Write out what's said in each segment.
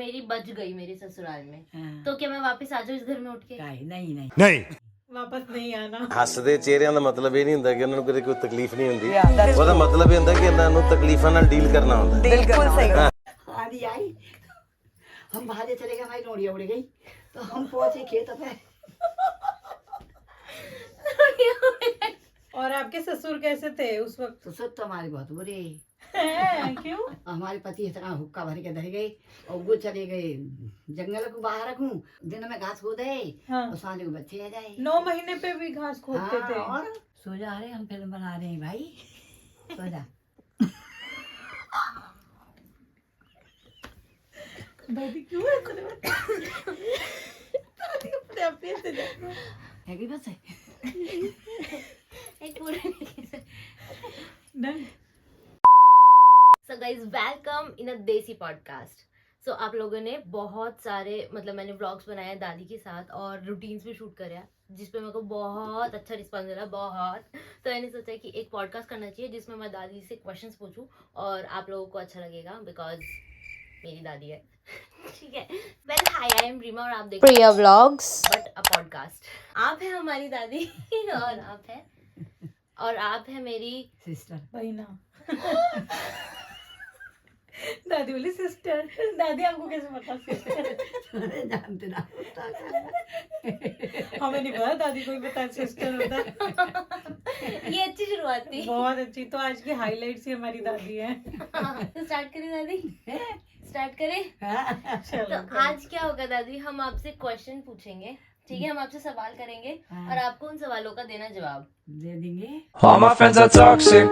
मेरी बच गई मेरे ससुराल में, हाँ। तो क्या मैं वापस आ जाऊँ इस घर में उठ के? नहीं नहीं नहीं ਵਾਪਸ ਨਹੀਂ ਆਣਾ। ਹੱਸਦੇ ਚਿਹਰਿਆਂ ਦਾ ਮਤਲਬ ਇਹ ਨਹੀਂ ਹੁੰਦਾ ਕਿ ਉਹਨਾਂ ਨੂੰ ਕਦੇ ਕੋਈ ਤਕਲੀਫ ਨਹੀਂ ਹੁੰਦੀ। ਉਹਦਾ ਮਤਲਬ ਇਹ ਹੁੰਦਾ ਕਿ ਇਹਨਾਂ ਨੂੰ ਤਕਲੀਫਾਂ ਨਾਲ ਡੀਲ करना ਹੁੰਦਾ। बिल्कुल सही। आंधी आई, हम भागे चले गए, हमारी नौड़िया उड़ गई, तो हम पहुंचे खेत पे। और आपके ससुर कैसे थे उस वक्त? तो सुध तो हमारे बहुत बुरे, हैं, क्यों? हमारे पति इतना हुक्का भर के धर गए और वो चले गए जंगल को बाहर रखूं, दिन में घास खो दे हाँ। और सांझ को बच्चे आ जाए। 9 महीने पे भी घास खोदते थे। और सो जा रहे, हम फिल्म बना रहे हैं भाई, सो जा। दादी क्यों ऐसे दादी अपने आप ही ऐसे जाती है। है कि बस है? एक पूरे नहीं। सो गाइज वेलकम इन अ देसी पॉडकास्ट। सो आप लोगों ने बहुत सारे मतलब मैंने व्लॉग्स बनाए दादी के साथ और रूटीन्स भी शूट करा जिसपे मेरे को बहुत अच्छा रिस्पॉन्स मिला, बहुत। तो मैंने सोचा कि एक पॉडकास्ट करना चाहिए जिसमें मैं दादी से क्वेश्चंस पूछूं और आप लोगों को अच्छा लगेगा बिकॉज मेरी दादी है। ठीक है। Well hi, I am Reema और आप देख Priya vlogs but a podcast. आप है हमारी दादी और आप है मेरी सिस्टर। भाई ना दादी बोली सिस्टर। दादी आपको कैसे पता सिस्टर? जानते ना हमें नहीं पता दादी को ही पता सिस्टर होता है। ये अच्छी शुरुआत थी। बहुत अच्छी। तो आज की हाइलाइट्स ही हमारी दादी है। तो स्टार्ट करें दादी, स्टार्ट करें। चलो तो आज क्या होगा दादी, हम आपसे क्वेश्चन पूछेंगे, ठीक है? हम आपसे सवाल करेंगे और आपको उन सवालों का देना जवाब दे देंगे। All my friends are toxic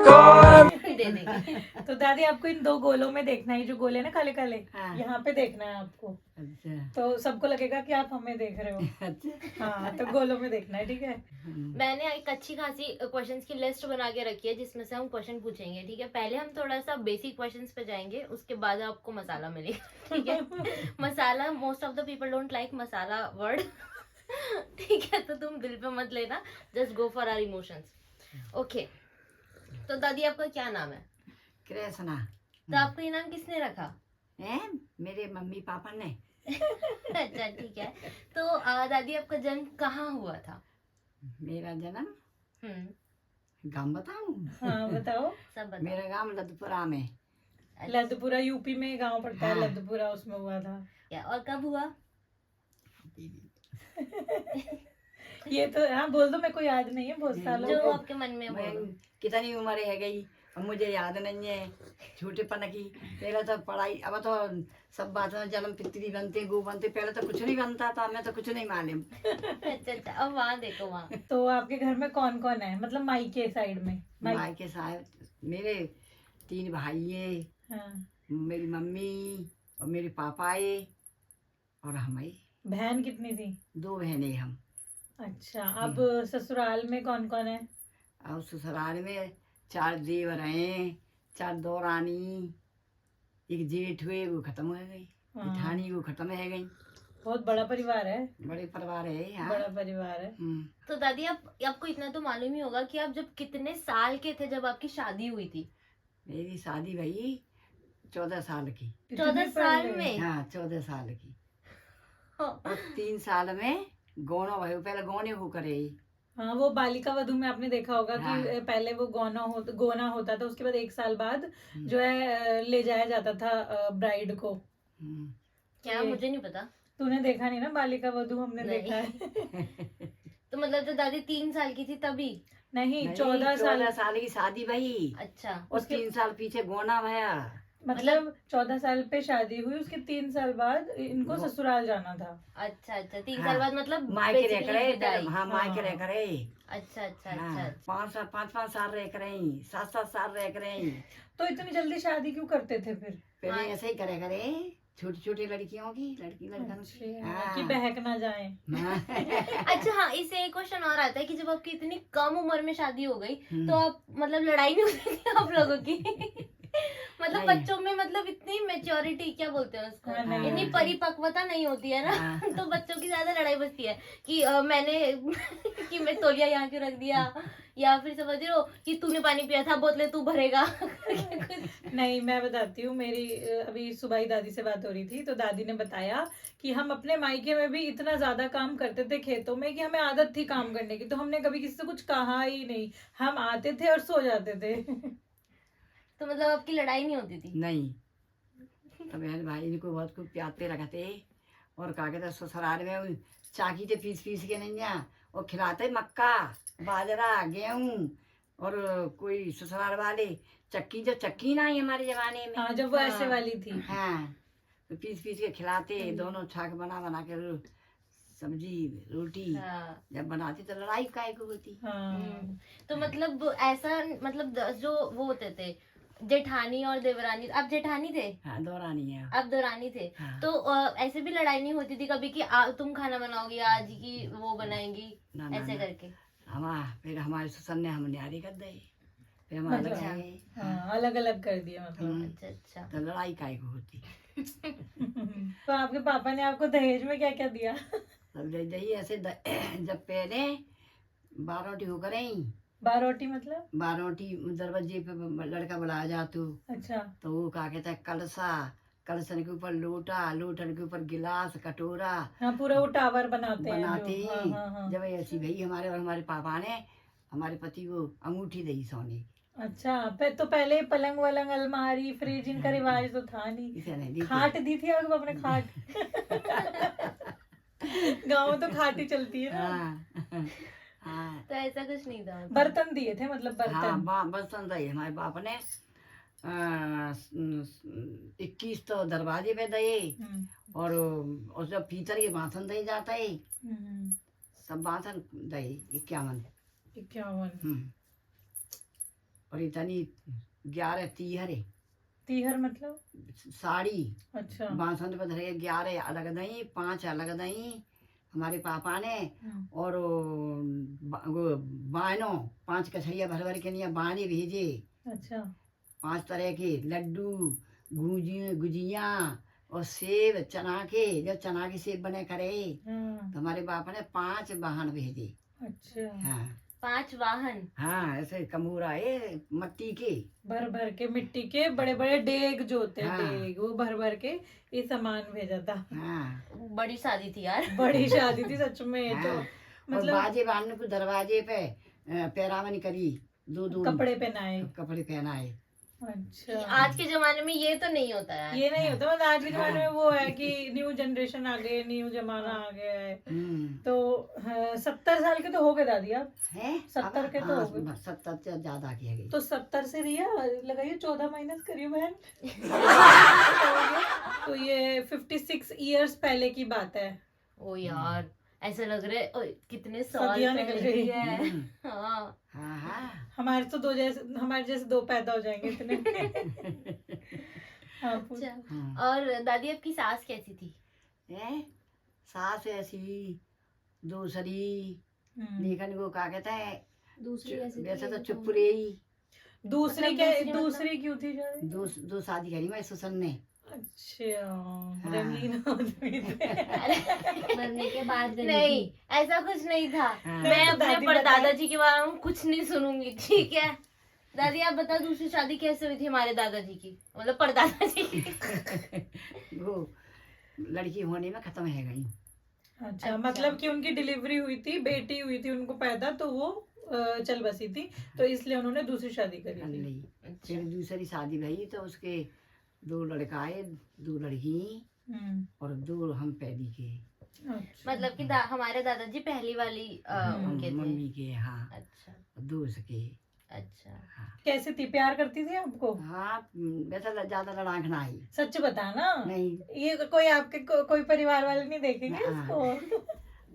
दे देंगे। तो दादी आपको इन 2 गोलों में देखना है, जो गोले ना काले काले, हाँ। यहाँ पे देखना है आपको। अच्छा तो सबको लगेगा कि आप हमें देख रहे हो। अच्छा। हाँ, तो गोलों में देखना है, ठीक है? मैंने एक अच्छी खासी क्वेश्चंस की लिस्ट बना के रखी है जिसमें से हम क्वेश्चन पूछेंगे, ठीक है? पहले हम थोड़ा सा बेसिक क्वेश्चंस पे जाएंगे, उसके बाद आपको मसाला मिलेगा, ठीक है? Masala, most of the people don't like masala word, ठीक है? तो तुम दिल पे मत लेना, just go for our emotions. Okay, तो दादी आपका क्या नाम है? कृष्णा। तो आपको ये नाम किसने रखा? हैं? मेरे मम्मी पापा ने। अच्छा ठीक है। तो दादी आपका जन्म कहाँ हुआ था? मेरा जन्म हम्म, गांव बताऊं? हाँ बताओ। सब बताओ। मेरा गांव लदपुरा में। अच्छा, लदपुरा यूपी में गांव पड़ता है, हाँ। लदपुरा उसमें हुआ था। क्या और कब हुआ? ये तो हाँ बोल दो, मेरे को याद नहीं है, बहुत सालों जो को। आपके मन में मैं बोलो। कितनी उम्र है गई अब मुझे याद नहीं है, छोटेपन की। पहले तो पढ़ाई, अब तो सब बात में जन्म पितरी बनते, गो बनते, पहले तो कुछ नहीं बनता था, मैं तो कुछ नहीं मालूम। अच्छा अच्छा, अब वहाँ देखो वहाँ। तो आपके घर में कौन कौन है, मतलब माई के साइड में? माई के साहब मेरे 3 भाई है, हाँ। मेरी मम्मी और मेरे पापा है और हम है। बहन कितनी थी? 2 बहनें हम। अच्छा, अब ससुराल में कौन कौन है? और ससुराल में 4 देवर हैं, 4 दौरानी, एक जेठ हुए, वो खत्म हो गई, जेठानी वो खत्म है गई। बहुत बड़ा परिवार है। बड़े परिवार है। हाँ। बड़ा परिवार है। तो दादी आपको इतना तो मालूम ही होगा कि आप जब कितने साल के थे जब आपकी शादी हुई थी? मेरी शादी भई 14 साल की। 14 साल में? हाँ 14 साल की। हाँ। और 3 साल में गौना भयो, पहले गौने हो करे। हाँ, वो बालिका वधू में आपने देखा होगा हाँ। कि पहले वो गोना होता था, उसके बाद 1 साल बाद जो है ले जाया जाता था ब्राइड को। क्या? मुझे नहीं पता। तूने देखा नहीं ना बालिका वधू? हमने नहीं। देखा है। तो मतलब तो दादी 3 साल की थी तभी? नहीं, नहीं, 14 14 साल की शादी भई अच्छा। और 3 साल पीछे गौना भया। मतलब 14 साल पे शादी हुई, उसके 3न साल बाद इनको ससुराल जाना था। अच्छा अच्छा, 3 हाँ। साल बाद मतलब मायके रह basically करे। विदाई। हाँ मायके रह करे। अच्छा अच्छा हाँ, अच्छा अच्छा। 5 साल रह करे, 7 साल रह करे। तो इतनी जल्दी शादी क्यों करते थे फिर? पहले हाँ। ऐसे ही करे करे, छोटी छोटी लड़कियों की, लड़कन की। अच्छा, कि बहक ना जाए। हाँ। अच्छा हाँ, इससे एक क्वेश्चन और आता है कि जब आपकी इतनी कम उम्र में शादी हो गई तो हम्म। आप मतलब लड़ाई नहीं होती थी आप लोगों की? मतलब नहीं। बच्चों में मतलब इतनी मेच्योरिटी क्या बोलते हैं उसको, हाँ, नहीं इतनी होती। परिपक्वता नहीं होती है ना। हाँ। तो बच्चों की ज्यादा लड़ाई बचती है कि मैंने कि मैं तौलिया यहाँ क्यों रख दिया, या फिर समझ रहे हो कि तूने पानी पिया था, बोतलें तू भरेगा। नहीं, मैं बताती हूँ। मेरी अभी सुबह ही दादी से बात हो रही थी, तो दादी ने बताया कि हम अपने मायके में भी इतना ज्यादा काम करते थे खेतों में कि हमें आदत थी काम करने की, तो हमने कभी किसी से कुछ कहा ही नहीं। हम आते थे और सो जाते थे। तो मतलब आपकी लड़ाई नहीं होती थी? नहीं, तो बहन भाई को बहुत कुछ प्याते रखते, और का कहते ससुराल में वो चाकी से पीस पीस के नहीं आ, और खिलाते मक्का बाजरा गेहूं, और कोई ससुराल वाले चक्की, जो चक्की ना आई हमारे जमाने में, हाँ, जब वो ऐसे हाँ। वाली थी। हाँ, तो पीस पीस के खिलाते, दोनों छाक बना बना के सब्जी रोटी हाँ। जब बनाती तो लड़ाई काय को होती। हाँ, तो मतलब ऐसा, मतलब जो वो होते थे जेठानी और देवरानी, आप जेठानी थे, हाँ, दौरानी है। आप दौरानी थे, हाँ। तो ऐसे भी लड़ाई नहीं होती थी कभी कि तुम खाना बनाओगी, आज की वो बनाएंगी, ना, ना, ऐसे ना। करके? फिर हमारे ससुर ने हम न्यारी कर दे, फिर हम अलग मतलब, रह गए। हाँ, अलग अलग कर दिया मतलब। अच्छा अच्छा। तो लड़ाई काय को होती। तो आपके पापा ने आपको दहेज में क्या क्या दिया? तब यही ऐसे जब पहले बारोटी हो गई, बारोटी मतलब? बारोटी दरवाजे पे लड़का बुलाया जातो, अच्छा। तो वो क्या कहता है कलसा, कलसन के ऊपर लोटा, लोटन के ऊपर गिलास कटोरा हाँ, पूरा वो टावर बनाते हैं बनाते जो। हाँ, हैं। हाँ, हाँ। जब ऐसी भई हमारे और हमारे पापा ने हमारे पति को अंगूठी दी सोने की। अच्छा, तो पहले पलंग वलंग अलमारी फ्रिज इनका रिवाज तो था नहीं। इसे नहीं दी थी। खाट दी थी आपको अपने? खाट। गाँव में तो खाट ही चलती है ना। हाँ, हाँ, तो ऐसा कुछ नहीं था मतलब? बर्तन दिए थे मतलब, हाँ, बर्तन। बर्तन दे हमारे बाप ने 21 तो दरवाजे पे दे, हम्म, और जब पीतल के बासन दे जाता है, हम्म, सब बासन दे 51। 51। और इतनी 11 तीहर है, तीहर मतलब? साड़ी अच्छा। बासन पे धरे 11 अलग दई, 5 अलग दई हमारे पापा ने, हम्म, और वो बानो 5 कछड़िया भर भर के लिए बाने भेजे, अच्छा। 5 तरह के लड्डू, गुजिया और सेब, चना के, जो चना के सेब बने करे, हाँ, तो हमारे बाप ने 5 वाहन भेजे। अच्छा। हाँ, 5 वाहन? हाँ, ऐसे कमूरा है मट्टी के, भर भर के मिट्टी के बड़े बड़े डेग जो होते हैं, हाँ। डेग, वो भर भर के ये सामान भेजा था। हाँ, बड़ी शादी थी यार। बड़ी शादी थी सच में। तो हाँ। और मतलब बाजे बांधने को दरवाजे पे पैरावनी करी, दो कपड़े पहनाए। कपड़े पहनाए। अच्छा। आज के जमाने में ये तो नहीं होता यार। ये नहीं होता, मतलब आज के जमाने में वो है कि न्यू जनरेशन आ गई, न्यू जमाना आ गया है। तो 70 साल के तो हो गए दादी आप? है 70 के तो हो गए। 70 से ज्यादा किया गई। तो 70 से रिया लगाइए, 14 माइनस करिए बहन। तो ये 56 इयर्स पहले की बात है। ओ यार, ऐसा लग रहा है कितने साल सदियां निकल पहले गई। की है। हम्म। हाँ। हाँ, हाँ। हमारे तो हमारे जैसे 2 पैदा हो जाएंगे इतने। हाँ, पूछ। अच्छा, हाँ। और दादी आपकी सास कैसी थी? है सास ऐसी दूसरी, हम्म। लेखन को क्या कहता है, दूसरी कैसी थी? वैसे तो चुप रही। दूसरी मतलब के दूसरी मतलब? दूसरी क्यों थी शायद? दो शादी करी मैं ससुर ने। अच्छा, रंगीन आदमी थे। मरने के बाद नहीं, ऐसा कुछ नहीं था। हाँ। मैं अपने दादी परदादा जी के बारे में कुछ नहीं सुनूंगी, ठीक है? दादी आप बताओ, दूसरी शादी कैसे हुई थी हमारे दादाजी की, मतलब परदादा जी की? वो लड़की होने में खत्म है गई। अच्छा, मतलब कि उनकी डिलीवरी हुई थी, बेटी हुई थी उनको पैदा, तो वो चल बसी थी, तो इसलिए उन्होंने दूसरी शादी करी कर थी। ली। फिर दूसरी शादी भई तो उसके 2 लड़का आए, 2 लड़की, हम्म, और 2 हम पैदी के, अच्छा। मतलब कि हमारे दादाजी पहली वाली उनके थे। मम्मी के। हाँ, अच्छा 2 सके। अच्छा। कैसे थी, प्यार करती थी आपको? हाँ, वैसे ज्यादा लड़ाक ना आई। सच बता ना। नहीं, ये कोई आपके कोई परिवार वाले नहीं देखेंगे हाँ। इसको?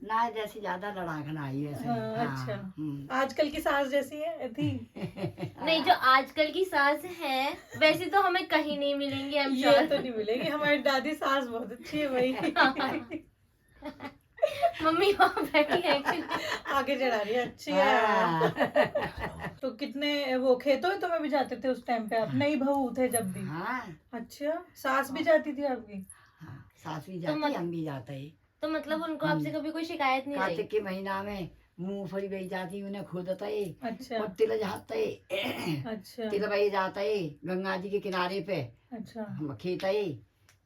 ना जैसी ज्यादा लड़ाक ना आई वैसे। हाँ, हाँ, अच्छा। आजकल की सास जैसी है थी? नहीं, जो आजकल की सास है वैसे तो हमें कहीं नहीं मिलेंगी, I'm ये sure। तो नहीं मिलेगी। हमारी दादी सास बहुत अच्छी है भाई। मम्मी वहाँ बैठी है actually। आगे चढ़ा रही है, अच्छी है। हाँ तो कितने वो खेतों में भी जाते थे उस टाइम पे आप? नई बहू थे जब भी? हाँ अच्छा, सास भी जाती थी आपकी? हाँ, सास भी तो जाती हम भी जाते हैं। तो मतलब उनको आपसे कभी कोई शिकायत नहीं रही? कार्तिक के महीना में मूंगफली बेच जाती उन्हें खोदता है अच्छा और तिल जाता है। अच्छा तिल बही जाता है गंगा जी के किनारे पे, अच्छा। हम खेत है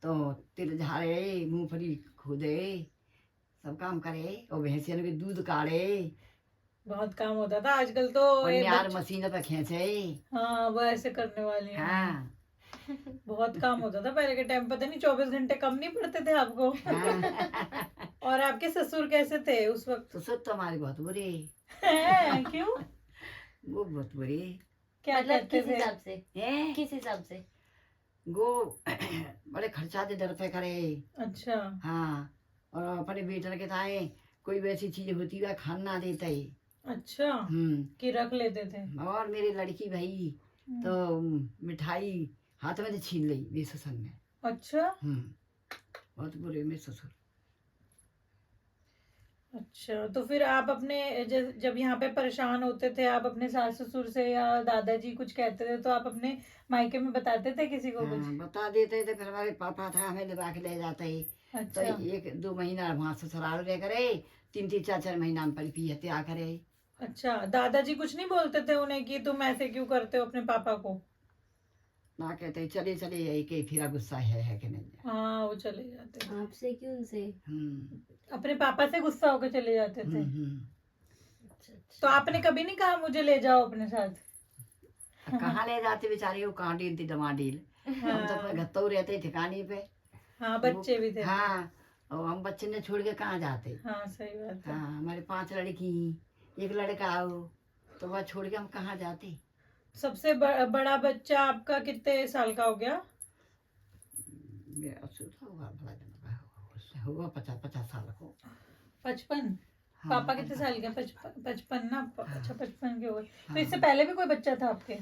तो तिल झाड़े मूंगफली खोदे सब काम करे और भैंसियों के दूध काढ़े बहुत काम होता था। आजकल तो और ये न्यार बच्चे- मशीन पे खींचे। हाँ, वो ऐसे करने वाली है। हाँ बहुत काम होता था पहले के टाइम। पता नहीं 24 घंटे कम नहीं पड़ते थे आपको। हाँ। और आपके ससुर कैसे थे उस वक्त? तो सब तो हमारे बहुत बुरे, हैं, क्यों? वो बहुत बुरे क्या मतलब कहते किस थे? हिसाब से? हैं। किस हिसाब से? वो बड़े खर्चा दे डर पे करे। अच्छा हाँ और अपने बेटन के ताए कोई वैसी चीज होती है खान ना देते। अच्छा, कि रख लेते थे। और मेरी लड़की भाई तो मिठाई हाथ में से छीन ली मेरे ससुर ने। अच्छा बहुत बुरे मेरे ससुर। अच्छा, तो फिर आप अपने जब यहाँ पे परेशान होते थे, आप अपने सास ससुर से या दादाजी कुछ कहते थे तो आप अपने मायके में बताते थे किसी को कुछ? हाँ, बता देते थे। फिर हमारे पापा था हमें लिवा के ले जाते ही तो अच्छा 1-2 महीना वहाँ ससुराल रह करे 3-3 4-4 महीना में परी पी हत्या करे। अच्छा, दादाजी कुछ नहीं बोलते थे उन्हें कि तुम ऐसे क्यों करते हो अपने पापा को? ना कहते चले चले यही के फिर गुस्सा है कि नहीं। हाँ, वो चले जाते थे। आपसे क्यों उनसे? हम्म, अपने पापा से गुस्सा होकर चले जाते थे। अच्छा, अच्छा। तो आपने कभी नहीं कहा मुझे ले जाओ अपने साथ? अब कहाँ ले जाते बेचारे वो कहाँ डील थी डमाडील। हम तो अपने घत्तों रहते ठिकाने पे। हाँ, बच्चे भी थे। हाँ और हम बच्चे ने छोड़ के कहाँ जाते। हाँ, सही बात है। हाँ हमारे 5 लड़की 1 लड़का हो तो वह छोड़ के हम कहाँ जाते। सबसे बड़ा बच्चा आपका कितने साल का हो गया? मेरा असुर था हुआ भला दिन का हुआ 50 साल को। 55? हाँ, पापा कितने साल के? 55 ना? अच्छा, 55 के हो गए। तो हाँ। इससे पहले भी कोई बच्चा था आपके?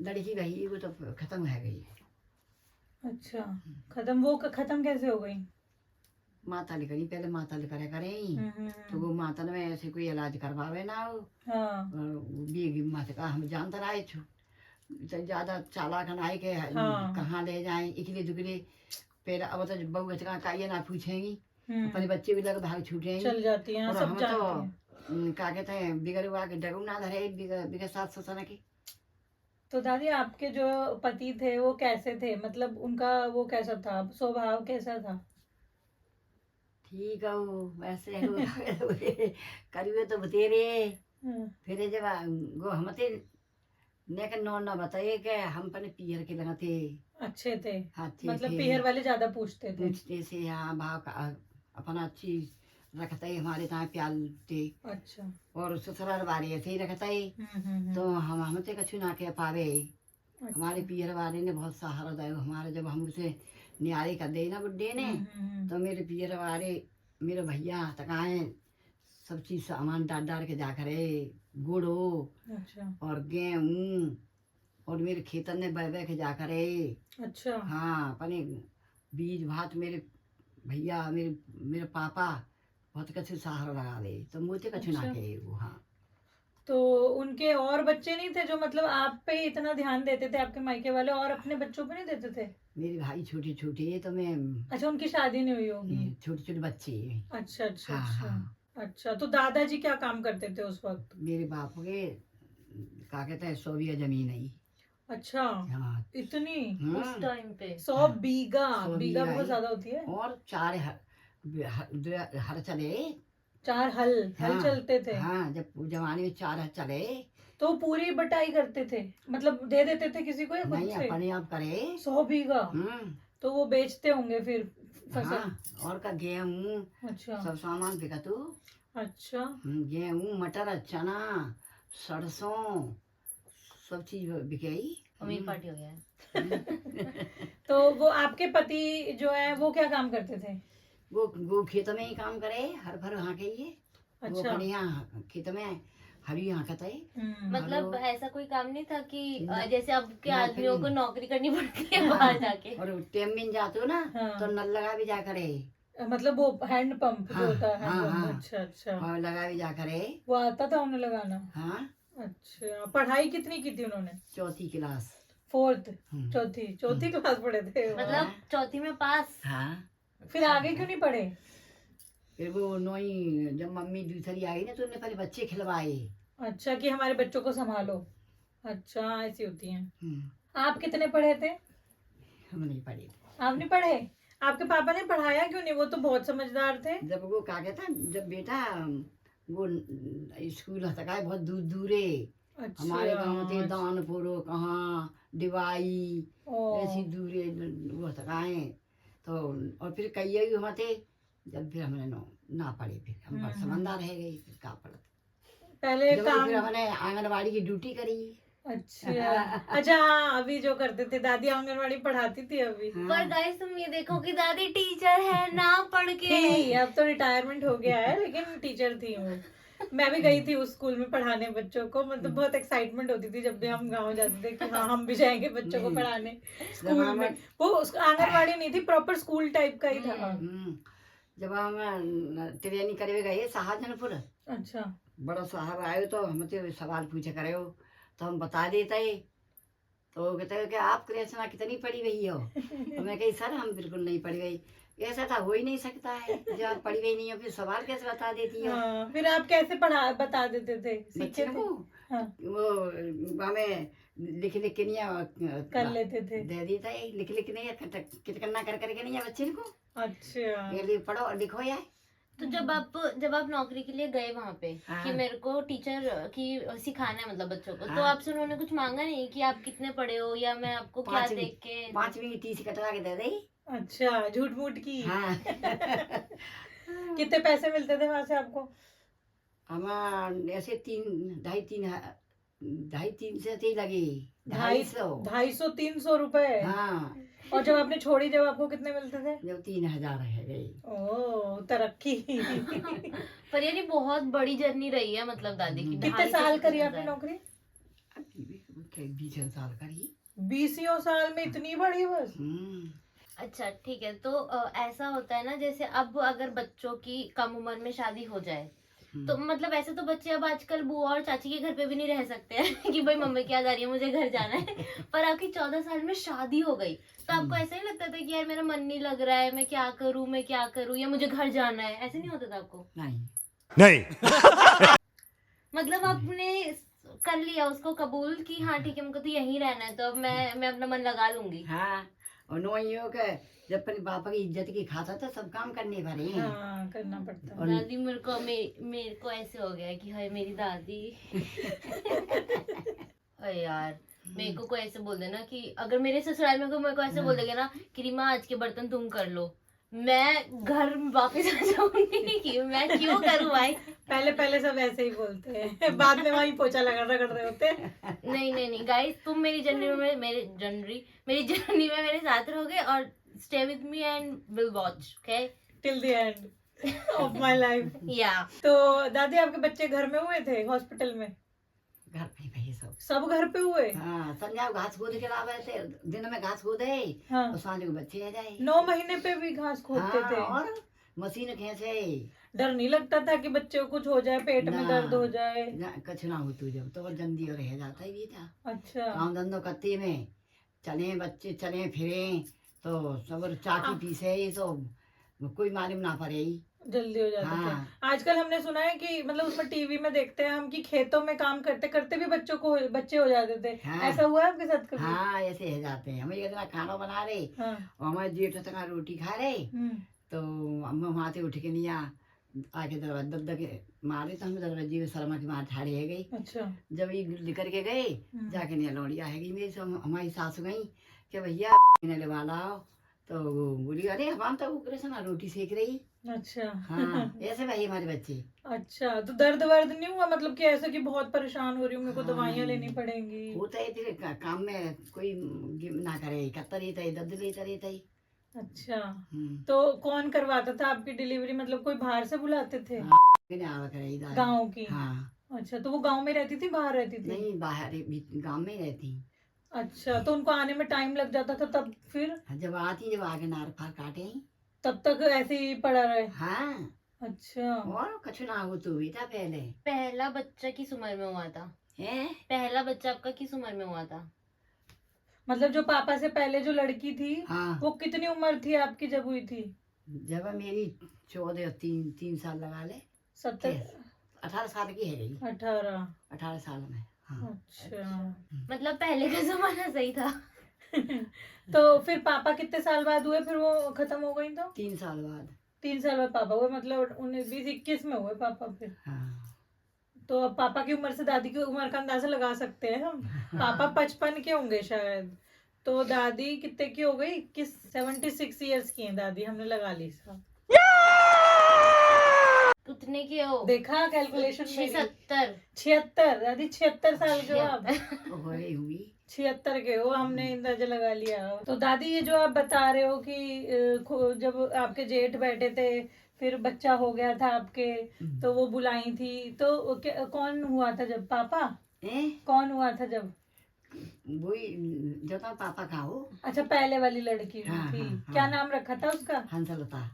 लड़की गई वो तो खत्म है गई। अच्छा, खत्म? वो खत्म कैसे हो गई? माता लिखनी पहले माता लिख करे तो वो माता ने ऐसे कोई इलाज करवावे ना हो हाँ बीगी माता का हम जानता रहे छो तो ज्यादा चालाक नाई के हाँ। कहाँ ले जाए इकले दुकले फिर अब तो बहू बचका का ये ना पूछेंगी हम्म, अपने बच्चे भी लग भाग छूटेंगे। चल जाती हैं, और सब हम जानती तो हैं। क्या कहते हैं बिगड़ हुआ के डरू ना धरे बिगड़ सास ससुर की। तो दादी, आपके जो पति थे वो कैसे थे? मतलब उनका वो कैसा था, स्वभाव कैसा था? ठीक है वो वैसे हो करिए तो बतेरे हम्म, फिर जब गो हमते ने के नौ ना बताइए के हम पने पियर के लगाते अच्छे थे? हाथी मतलब थे, पीहर वाले ज्यादा पूछते थे? पूछते से यहाँ भाव का अपना चीज रखते ही हमारे यहाँ प्यालते अच्छा। और ससुराल वाले ऐसे ही रखते ही तो हम हमते कछु ना कह पावे। हमारे पियर वाले ने बहुत सहारा दिया हमारे जब हम उसे न्यारे कर दे ना बुड्ढे ने तो मेरे पियर वाले मेरे भैया तकाए सब चीज सामान डाल डाल के जा करे गुड़ो अच्छा और गेहूँ और मेरे खेतन ने बह बह के जा करे। अच्छा। हाँ अपने बीज भात मेरे भैया मेरे पापा बहुत कछु सहारा लगा दे तो मुझे कछु ना अच्छा। कहे वो। हाँ तो उनके और बच्चे नहीं थे जो मतलब आप पे इतना ध्यान देते थे, आपके मायके वाले, और अपने बच्चों पे नहीं देते थे? मेरे भाई छोटे छोटे तो मैं अच्छा, उनकी शादी नहीं हुई होगी। छोटे छोटे बच्चे। अच्छा अच्छा हाँ अच्छा। हाँ अच्छा, तो दादाजी क्या काम करते थे उस वक्त? मेरे बाप के क्या कहते हैं 100 बीघा जमीन है। अच्छा, हाँ इतनी? उस टाइम पे 100 बीघा? 100 बीघा बीघा बहुत ही। ज्यादा होती है। और 4 हर चले। 4 हल हाँ, चलते थे? हाँ जब जमाने में 4 हर चले तो पूरी बटाई करते थे, मतलब दे देते थे किसी को या खुद नहीं से? अपने आप करे। 100 बीघा? तो वो बेचते होंगे फिर फसल? हाँ और का गेहूँ अच्छा सब सामान बिका तू। अच्छा। गेहूँ मटर चना सरसों सब चीज बिकाई। अमीर पार्टी हो गया है। तो वो आपके पति जो है वो क्या काम करते थे? वो खेत में ही काम करे हर भर वहाँ के ये वो अच्छा। अपने यहाँ खेत में हरी यहाँ कहते मतलब हेलो। ऐसा कोई काम नहीं था कि ना- जैसे अब के ना आदमियों को फिर- नौकरी करनी पड़ती है बाहर जाके? और टाइम में जाते हो ना हाँ। तो नल लगा भी जा करे मतलब वो हैंड पंप जो हाँ, होता है, हैंड हाँ, पंप। हाँ। अच्छा अच्छा, और लगा भी जा करे। वो आता था उन्हें लगाना। हाँ, अच्छा, पढ़ाई कितनी की थी उन्होंने? 4th class. फोर्थ, हम्म। चौथी क्लास पढ़े थे। मतलब चौथी में पास। हाँ, फिर आगे क्यों नहीं पढ़े? फिर वो नोई जब मम्मी दूसरी आई ना तो उन्हें पहले बच्चे खिलवाए। अच्छा, कि हमारे बच्चों को संभालो। अच्छा, ऐसी होती हैं। हम्म, आप कितने पढ़े थे? हम नहीं पढ़े। आप नहीं पढ़े? आपके पापा ने पढ़ाया क्यों नहीं? वो तो बहुत समझदार थे। जब वो क्या कहता, जब बेटा वो स्कूल तक आए बहुत दूर दूर है। अच्छा, हमारे गांव थे दानपुर कहाँ दिवाई, ओ, ऐसी दूर वो तक आए तो। और फिर कई वहाँ थे। जब फिर हमने ना पढ़े, फिर हम बड़ समझदार रह गए, फिर क्या पढ़ते। पहले जब काम। फिर हमने आंगनबाड़ी की ड्यूटी करी। अच्छा अच्छा, हाँ, अभी जो करते थे दादी आंगनवाड़ी पढ़ाती थी अभी। पर गाइस तुम ये देखो कि दादी टीचर है ना पढ़ के। थी, अब तो रिटायरमेंट हो गया है, लेकिन टीचर थी वो। मैं भी गई थी उस स्कूल में पढ़ाने बच्चों को, मतलब बहुत एक्साइटमेंट होती थी जब भी हम गांव जाते थे कि हाँ हम भी जाएंगे बच्चों को पढ़ाने स्कूल में। वो आंगनवाड़ी नहीं थी, प्रॉपर स्कूल टाइप का ही था। जब हम ट्रेनिंग करे गए शाहजहानपुर, अच्छा, बड़ा साहब आयो तो हमसे सवाल पूछे करे हो तो हम बता देते। तो वो कहते हैं कि आप कृष्णा कितनी पढ़ी गई हो। तो मैं कही सर हम बिल्कुल नहीं पढ़ी गई। ऐसा था हो ही नहीं सकता है, जब आप पढ़ी गई नहीं हो फिर सवाल कैसे बता देती हो। हाँ, फिर आप कैसे बता देते थे? सीखे बच्चे थे? को हाँ, वो हमें लिख लिख के नहीं कर लेते थे। दे देता है, लिख लिख नहीं कितकन्ना कर करके नहीं है बच्चे को। अच्छा, ये लिए पढ़ो और लिखो यार। तो जब आप नौकरी के लिए गए वहां पे हाँ। कि मेरे को टीचर की सिखाना है मतलब बच्चों को, तो हाँ। आपसे उन्होंने कुछ मांगा नहीं कि आप कितने पढ़े हो या मैं आपको क्या पांचवी देख के। 5वीं की टीसी कटवा के दे दी। अच्छा, झूठ मूठ की। हाँ। कितने पैसे मिलते थे वहां से आपको? हमार ऐसे 2.5-3 से थे लगे 250। 250-300 रुपए। हाँ, और जब आपने छोड़ी, जब आपको कितने मिलते थे? जब 3000 रह गई। ओ, तरक्की। पर यानी बहुत बड़ी जर्नी रही है मतलब दादी की। कितने 250 साल से करी 3,000। आपने नौकरी? 20 साल करी। 20 साल में इतनी बड़ी बस? अच्छा ठीक है, तो ऐसा होता है ना, जैसे अब अगर बच्चों की कम उम्र में शादी हो जाए तो मतलब ऐसे तो बच्चे अब आजकल बुआ और चाची के घर पे भी नहीं रह सकते हैं कि भाई मम्मी क्या जा रही है मुझे घर जाना है। पर आपकी 14 साल में शादी हो गई तो आपको ऐसा ही लगता था कि यार मेरा मन नहीं लग रहा है, मैं क्या करूं या मुझे घर जाना है, ऐसे नहीं होता था आपको? नहीं मतलब आपने कर लिया उसको कबूल कि हाँ ठीक है मुझको तो यहीं रहना है, तो अब मैं अपना मन लगा लूंगी। हाँ, और नो यो के जब अपने पापा की इज्जत की खाता था सब काम करने भरे हैं। हाँ, करना पड़ता है। और दादी मेरे को ऐसे हो गया कि हाय मेरी दादी। अरे यार मेरे को कोई ऐसे बोल देना कि अगर मेरे ससुराल में कोई मेरे को ऐसे बोल देगा ना कि रीमा आज के बर्तन तुम कर लो, मैं घर वापस आ जाऊंगी कि मैं क्यों करूं भाई। पहले सब ऐसे ही बोलते हैं, बाद में वहीं पोछा लगा रगड़ रहे होते हैं। नहीं गाइस, तुम मेरी जर्नी में मेरे साथ रहोगे और stay with me and will watch, okay, till the end of my life. या। तो दादी आपके बच्चे घर में हुए थे हॉस्पिटल में? घर पे भाई सब घर पे हुए? हाँ, संध्या को घास खोद के लावे थे, दिन में घास खोदे हाँ, और सांझ को बच्चे आ जाए। 9 महीने पे भी घास खोदते हाँ, थे? और मशीन खेचे। डर नहीं लगता था कि बच्चे को कुछ हो जाए, पेट में ना। दर्द हो जाए? कुछ ना हो तू जब तो जल्दी और रह जाता ही भी था। अच्छा, काम धंधो करते में चले बच्चे चले फिरे तो सब चाकी पीसे तो कोई मालूम ना पड़े ही। जल्दी हो जाते हाँ। थे। आजकल हमने सुना है कि मतलब उसमें टीवी में देखते हैं हम कि खेतों में काम करते करते भी बच्चे हो जाते थे। हाँ। ऐसा हुआ है आपके साथ कभी? हाँ, ऐसे है जाते हैं। हमें इतना खाना बना रहे हाँ। और हमारे जेठ तक रोटी खा रहे तो हम वहाँ से उठ के नहीं आके दरवाजा के मारे तो हम दरवाजे में शर्मा की मार ठाड़े है गई। अच्छा, जब ये लेकर के गए जाके नहीं लौड़िया है गई मेरी हमारी सासू गई कि भैया ले वाला तो बोली अरे हम तो कृष्णा रोटी सेक रही। अच्छा। हाँ, ऐसे भाई हमारे बच्चे। अच्छा, तो दर्द वर्द नहीं हुआ मतलब कि ऐसा कि बहुत परेशान हो रही हूँ, मेरे को हाँ, दवाइयाँ नहीं। लेनी पड़ेंगी? होता है फिर काम में कोई ना करे करता रहता है, दर्द लेता रहता है। अच्छा, तो कौन करवाता था आपकी डिलीवरी? मतलब कोई बाहर से बुलाते थे? गाँव गांव की? हाँ। अच्छा, तो वो गांव में रहती थी, बाहर रहती थी? नहीं, बाहर गाँव में रहती। अच्छा, तो उनको आने में टाइम लग जाता था तब फिर? जब आती जब आगे नार फार काटे तब तक ऐसे ही पड़ा रहे? हाँ, अच्छा। और कछु ना हो तो बेटा पहले पहला बच्चा किस उम्र में हुआ था? है। पहला बच्चा आपका किस उम्र में हुआ था? मतलब जो पापा से पहले जो लड़की थी हाँ, वो कितनी उम्र थी आपकी जब हुई थी? जब मेरी 14 तीन साल लगा ले, 17 18 साल की है गई, 18? 18 साल में। हाँ, अच्छा। मतलब पहले का जमाना सही था। तो फिर पापा कितने साल बाद हुए, फिर वो खत्म हो गई तो? 3 साल बाद। 3 साल बाद पापा हुए, मतलब 19-20-21 में हुए पापा फिर। हाँ, तो अब पापा की उम्र से दादी की उम्र का अंदाजा लगा सकते हैं हम। पापा 55 के होंगे शायद, तो दादी कितने की हो गई? 76 ईयर्स की हैं दादी, हमने लगा ली साहब। उतने के हो? देखा कैलकुलेशन मेरी? 76। 76 दादी, 76 साल के हो आप? हो गई हुई। 76 के हो, हमने अंदाजा लगा लिया। तो दादी ये जो आप बता रहे हो कि जब आपके जेठ बैठे थे फिर बच्चा हो गया था आपके, तो वो बुलाई थी, तो कौन हुआ था जब? पापा? कौन हुआ था जब? वही जो था पापा का हो। अच्छा, पहले वाली लड़की हुई हाँ, थी। हाँ, हाँ। क्या नाम रखा था उसका? हंसलता,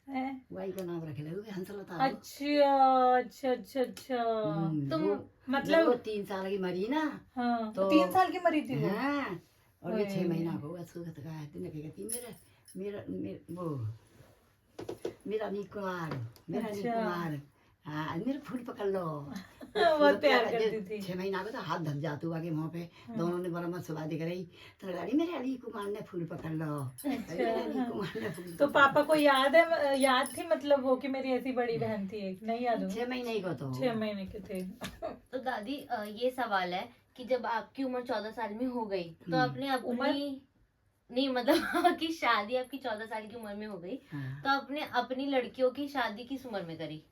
है? वही का नाम रखे लगे हंसलता हो। अच्छा अच्छा अच्छा अच्छा। तुम वो मतलब 3 साल की मरी ना। हाँ, तो 3 साल की मरी थी वो? हाँ, और ये 6 ओए। महीना को असुगत का है। दिन के तीन मेरा वो मेरा नी कुमार, मेरा नी अच्छा। कुमार। हाँ, मेरा फूल पकड़ लो। बहुत प्यार करती थी। 6 महीना को तो हाथ धक जातू आगे मुँह पे। दोनों ने बड़ा मत सुबह दिख रही तो गाड़ी मेरे अली कुमार ने फूल पकड़ लो। मेरे अली कुमार ने फूल तो पकड़ पापा को याद है, याद थी मतलब वो कि मेरी ऐसी बड़ी बहन थी एक? नहीं याद लो। होगी? 6 महीने को तो 6 महीने के थे। तो दादी ये सवाल है कि जब आपकी उम्र 14 साल में हो गई तो आपने उम्र? अपनी नहीं मतलब आपकी शादी आपकी 14 साल की उम्र में हो गई, हाँ। तो आपने अपनी लड़कियों की शादी किस उम्र में करी?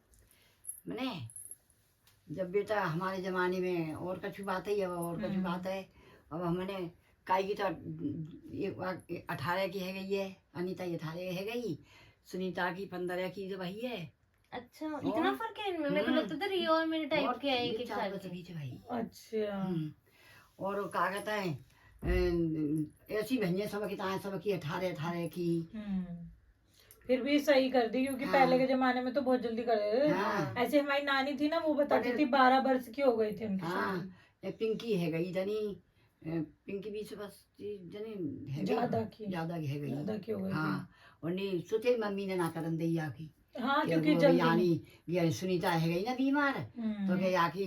मैंने जब बेटा हमारे जमाने में और कछु बात है और कछु बात है। अब हमने काई की तो 18 की है गई है, अनीता 18 है गई, सुनीता की 15 की जो वही है। अच्छा, इतना फर्क है इनमें? मेरे को लगता था रिया और मेरे टाइप के है, एक 4 साल बरस के। बीच भाई। अच्छा। और क्या कहता है ऐसी भैया सब की ताए सब की 18 की। फिर भी सही कर दी, क्योंकि हाँ। पहले के जमाने में तो बहुत जल्दी कर देते थे। हाँ। ऐसे हमारी नानी थी ना, वो बताती पहले- थी 12 वर्ष की हो गई थी उनकी हाँ, शादी। ये पिंकी है गई जनी, पिंकी भी से बस जनी है ज्यादा की ज्यादा की है ज्यादा गई। की हो गई हाँ, और नहीं सोचे मम्मी ने ना करन दी आकी। थी। हाँ, कि क्योंकि वो जल्दी। यानी ये सुनीता है गई ना बीमार, तो हम्म। के आकी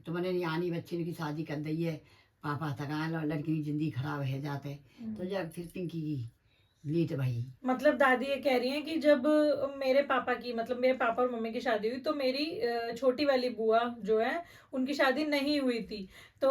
तुमने यानी बच्चे की शादी कर दी है, पापा थकान और लड़की की जिंदगी खराब है जाते, तो जब फिर पिंकी की लीट भाई। मतलब दादी ये कह रही हैं कि जब मेरे पापा की, मतलब मेरे पापा और मम्मी की शादी हुई तो मेरी छोटी वाली बुआ जो है उनकी शादी नहीं हुई थी। तो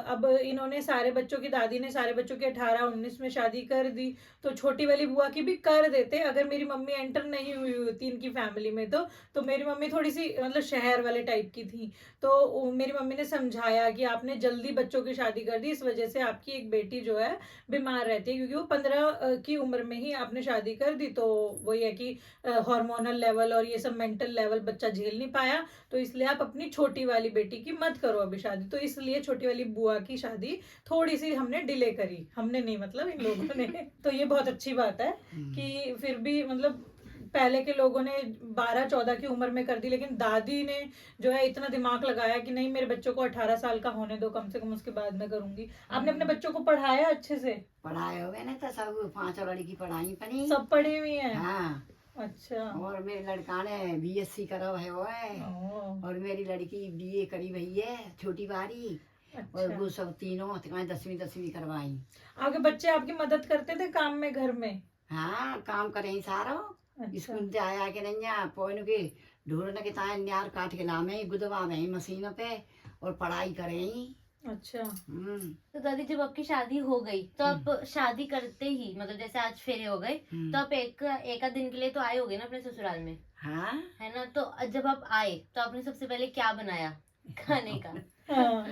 अब इन्होंने सारे बच्चों की, दादी ने सारे बच्चों की 18-19 में शादी कर दी, तो छोटी वाली बुआ की भी कर देते अगर मेरी मम्मी एंटर नहीं हुई होती इनकी फैमिली में। तो मेरी मम्मी थोड़ी सी मतलब शहर वाले टाइप की थी, तो मेरी मम्मी ने समझाया कि आपने जल्दी बच्चों की शादी कर दी, इस वजह से आपकी एक बेटी जो है बीमार रहती है, क्योंकि वो 15 की उम्र में ही आपने शादी कर दी। तो वही है कि हार्मोनल लेवल और ये सब मेंटल लेवल बच्चा झेल नहीं पाया, तो इसलिए आप अपनी छोटी वाली बेटी की मत करो अभी शादी। तो इसलिए छोटी वाली बुआ की शादी थोड़ी सी हमने डिले करी, हमने नहीं मतलब इन लोगों ने। तो ये बहुत अच्छी बात है कि फिर भी मतलब पहले के लोगों ने 12-14 की उम्र में कर दी, लेकिन दादी ने जो है इतना दिमाग लगाया कि नहीं, मेरे बच्चों को 18 साल का होने दो कम से कम, उसके बाद मैं करूंगी। आपने अपने बच्चों को पढ़ाया अच्छे से? पढ़ाए हुए ना तो सब 5 लड़की पढ़ाई पनी सब पढ़ी हुई हैं? हाँ। अच्छा। और मेरे लड़का ने BSc करो है वो है, ओह, और मेरी लड़की BA करी भई है छोटी बारी, और अच्छा। वो सब तीनों 10वीं करवाई। आपके बच्चे आपकी मदद करते थे काम में घर में? हाँ, काम करे ही सारो। अच्छा। स्कूल से आया के नहीं पोइन के ढूंढने के ताए न्यार काट के लामे गुदवा में मशीनों पे, और पढ़ाई करे ही। अच्छा। तो दादी जब आपकी शादी हो गई तो आप शादी करते ही मतलब जैसे आज फेरे हो गए तो आप एक दिन के लिए तो आए होगे ना अपने ससुराल में, हाँ, है ना? तो जब आप आए तो आपने सबसे पहले क्या बनाया खाने का? हाँ,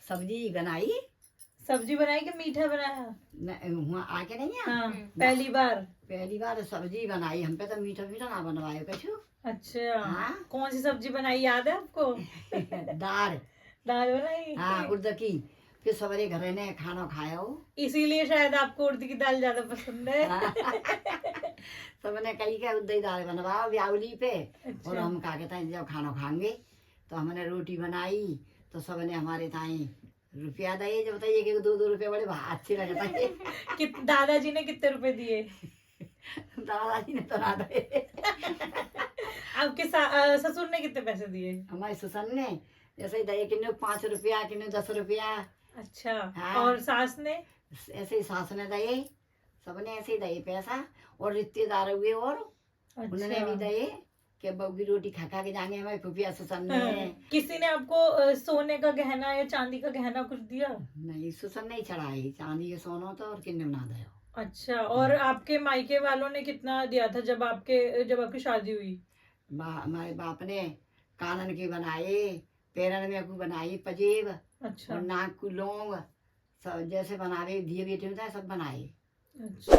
सब्जी बनाई सब्जी बनाई कि मीठा बनाया? वहाँ आके नहीं है। हाँ, पहली बार। पहली बार सब्जी बनाई, हम पे तो मीठा मीठा ना बनवाए कछु। अच्छा। हाँ। कौन सी सब्जी बनाई याद है आपको? दाल, दाल बनाई? हाँ, उड़द की। फिर सवेरे घरे ने खाना खाया हो। इसीलिए शायद आपको उड़द की दाल ज्यादा पसंद है। सबने कही के उड़द की दाल बनवाओ ब्यावली पे। और अच्छा। हम का कहते हैं जब खाना खाएंगे तो हमने रोटी बनाई तो सबने हमारे ताई रुपया दिए। जब बताइए कि 2-2 रुपये बड़े अच्छे लगता है। दादाजी ने कितने रुपए दिए? दादाजी ने तो ना दिए। आपके ससुर ने कितने पैसे दिए? हमारे ससुर ने जैसे ही दिए, किन्ने 5 रुपया, किन्ने 10 रुपया। अच्छा। हाँ। और सास ने? ऐसे ही सास ने दिए, सबने ऐसे ही दिए पैसा। और रिश्तेदार हुए और उन्होंने भी दिए कि बहू की रोटी खा खा के जाएंगे हमारे फुफिया ससुर ने। किसी ने आपको सोने का गहना या चांदी का गहना कुछ दिया? नहीं, ससुर नहीं चढ़ाई चांदी के सोना तो, और किन्ने ना दिया। अच्छा। और आपके मायके वालों ने कितना दिया था जब आपकी शादी हुई? हमारे बाप ने कानन के बनाए, पैरन में को बनाई पजेब, अच्छा। और नाक को लौंग, सब जैसे बनावे दिए बेटे होता है सब बनाए। अच्छा।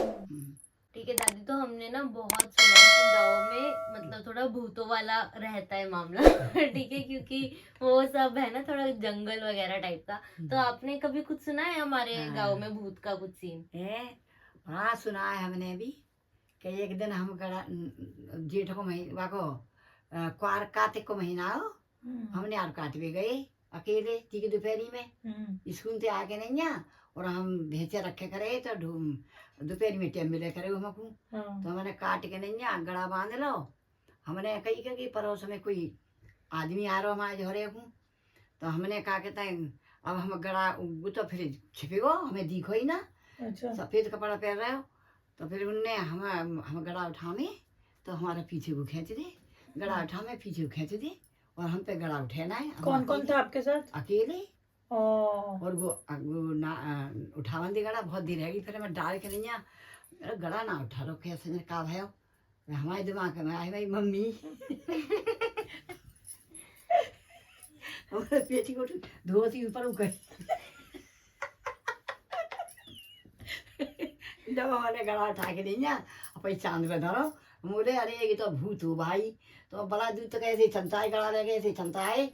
ठीक है दादी, तो हमने ना बहुत सुना है कि गाँव में मतलब थोड़ा भूतों वाला रहता है मामला। ठीक है, क्योंकि वो सब है ना थोड़ा जंगल वगैरह टाइप का। तो आपने कभी कुछ सुना है हमारे हाँ। गाँव में भूत का कुछ सीन? है। हाँ, सुना है हमने भी कि एक दिन हम जेठ को महीना को क्वार कार्तिक को महीना हो, हमने आर काट भी गए अकेले तीन दोपहरी में स्कूल से आके नहीं आ, और हम भेचे रखे करे तो दोपहर में टाइम मिले करे हमको। तो हमने काट के नहीं आ, गड़ा बांध लो। हमने कही कि पड़ोस में कोई आदमी आ रहा हमारे झोरे को। तो हमने कहा कहते हैं अब हम गड़ा वो तो फिर छिपे गो, हमें दिखो ही ना। अच्छा। सफेद कपड़ा पहन रहे हो। तो फिर उनने हम गड़ा उठावे तो हमारा पीछे को खींच दे, गड़ा उठावे पीछे को खींच दे, और हम पे गड़ा उठाना है। कौन कौन था आपके साथ? अकेले। और वो उठावन दे गड़ा बहुत देर रहेगी, फिर मैं डाल के नहीं आ, गड़ा ना उठा रो कैसे का भयो। हमारे दिमाग में आई भाई मम्मी। हमारे पेटी को धोती ऊपर उठ गई। जब हमारे गड़ा उठा के नहीं आ, अपन चांद पे धरो, बोले अरे ये तो भूत हो भाई। तो बड़ा दूर तक ऐसे चलता है, गड़ा लगे ऐसे चलता है।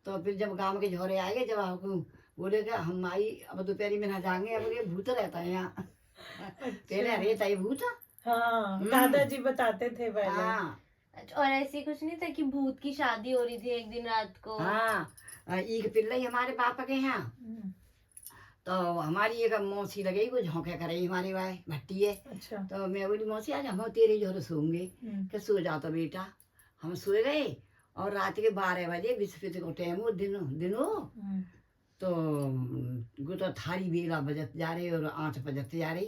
तो फिर जब गांव के झोरे आएंगे, जब हमको बोले कि हम आई अब दोपहरी में ना जाएंगे, अब ये भूत रहता है यहाँ। पहले रहता है भूत। हाँ, दादाजी बताते थे पहले। हाँ। और ऐसी कुछ नहीं था कि भूत की शादी हो रही थी एक दिन रात को? हाँ, एक पिल्ले हमारे पापा के यहाँ। तो हमारी एक मौसी लगी, वो झोंके करे हमारी भाई भट्टी है। अच्छा। तो मैं बोली मौसी आज हम तेरे झोरे सोंगे। कि सो जाओ तो बेटा। हम सोए गए, और रात के 12 बजे बिस्किट को टाइम हो दिनों। तो वो तो थारी बेला बजत जा रही और 8 बजत जा रही।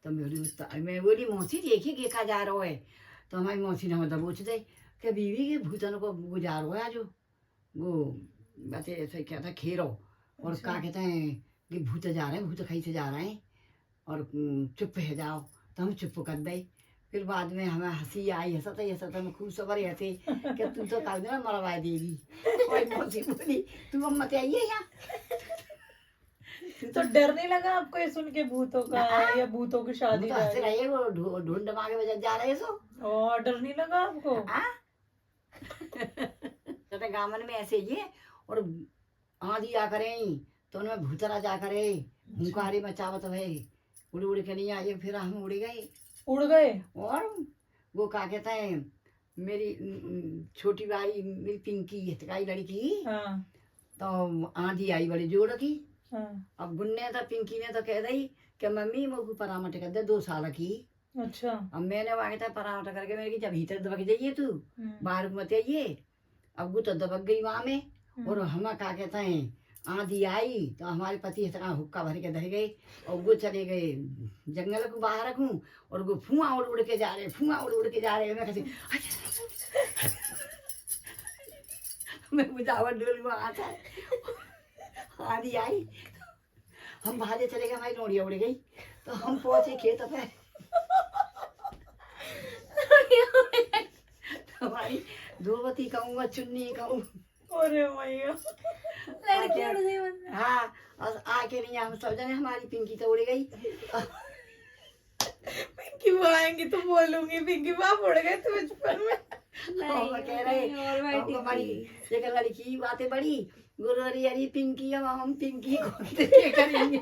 तो मैं बोली मौसी देखिए के का जा रहा है। तो हमारी मौसी ने मतलब पूछ दे कि बीवी के भूतन को गुजार हुआ जो वो बचे ऐसे क्या था खेरो। और क्या कहते हैं कि भूत जा रहे हैं, भूत कहीं से जा रहे हैं, और चुप है जाओ। तो हम चुप कर दे। फिर बाद में हमें हंसी आई, हंसते में खूब सबर हंसे कि तू तो कल दिन मरवा देगी। और मौसी बोली तू अब मत आइए यहाँ। तो डर नहीं लगा आपको ये सुन के भूतों का, या भूतों की शादी तो हंसे रहिए, वो ढूंढ मांगे बजा जा रहे सो। और डर नहीं लगा आपको? तो गामन में ऐसे ही है। और आंधी आ करे तो उनमें भूतरा जा करे, हुंकारी मचावत है, उड़ उड़ के नहीं आए। फिर हम उड़ गए। और वो क्या कहते हैं मेरी छोटी भाई मेरी पिंकी हितकाई लड़की। तो आंधी आई बड़ी जोड़ की। अब गुन्ने तो पिंकी ने तो कह दी कि मम्मी मुझको परामर्श कर दे 2 साल की। अच्छा। अब मैंने वहां था परामर्श करके मेरे की जब भीतर दबक जाइए तू बाहर मत आइए। अब वो तो दबक गई वहां में। और हम क्या कहते हैं आंधी आई तो हमारे पति हुक्का भर के धर गए, और वो चले गए जंगल को बाहर रखूं। और वो फुआ उड़ उड़ के जा रहे, फुआ उड़ उड़ के जा रहे। मैं कैसे मैं बुझावट डोल में आता है। आंधी आई, हम भागे चले गए, हमारी लोड़िया उड़ गई। तो हम पहुंचे खेत पे। हमारी धोबती कहूँगा, चुन्नी कहूँ। अरे मैया, लड़की उड़ गई मतलब। हाँ, और आके नहीं हम सब जने, हमारी पिंकी तो उड़ गई। पिंकी वो आएंगी तो बोलूंगी पिंकी बाप उड़ गए थे बचपन में। वो कह रहे हमको बड़ी एक लड़की बातें बड़ी गुरु अरी पिंकी हम पिंकी को क्या करेंगे।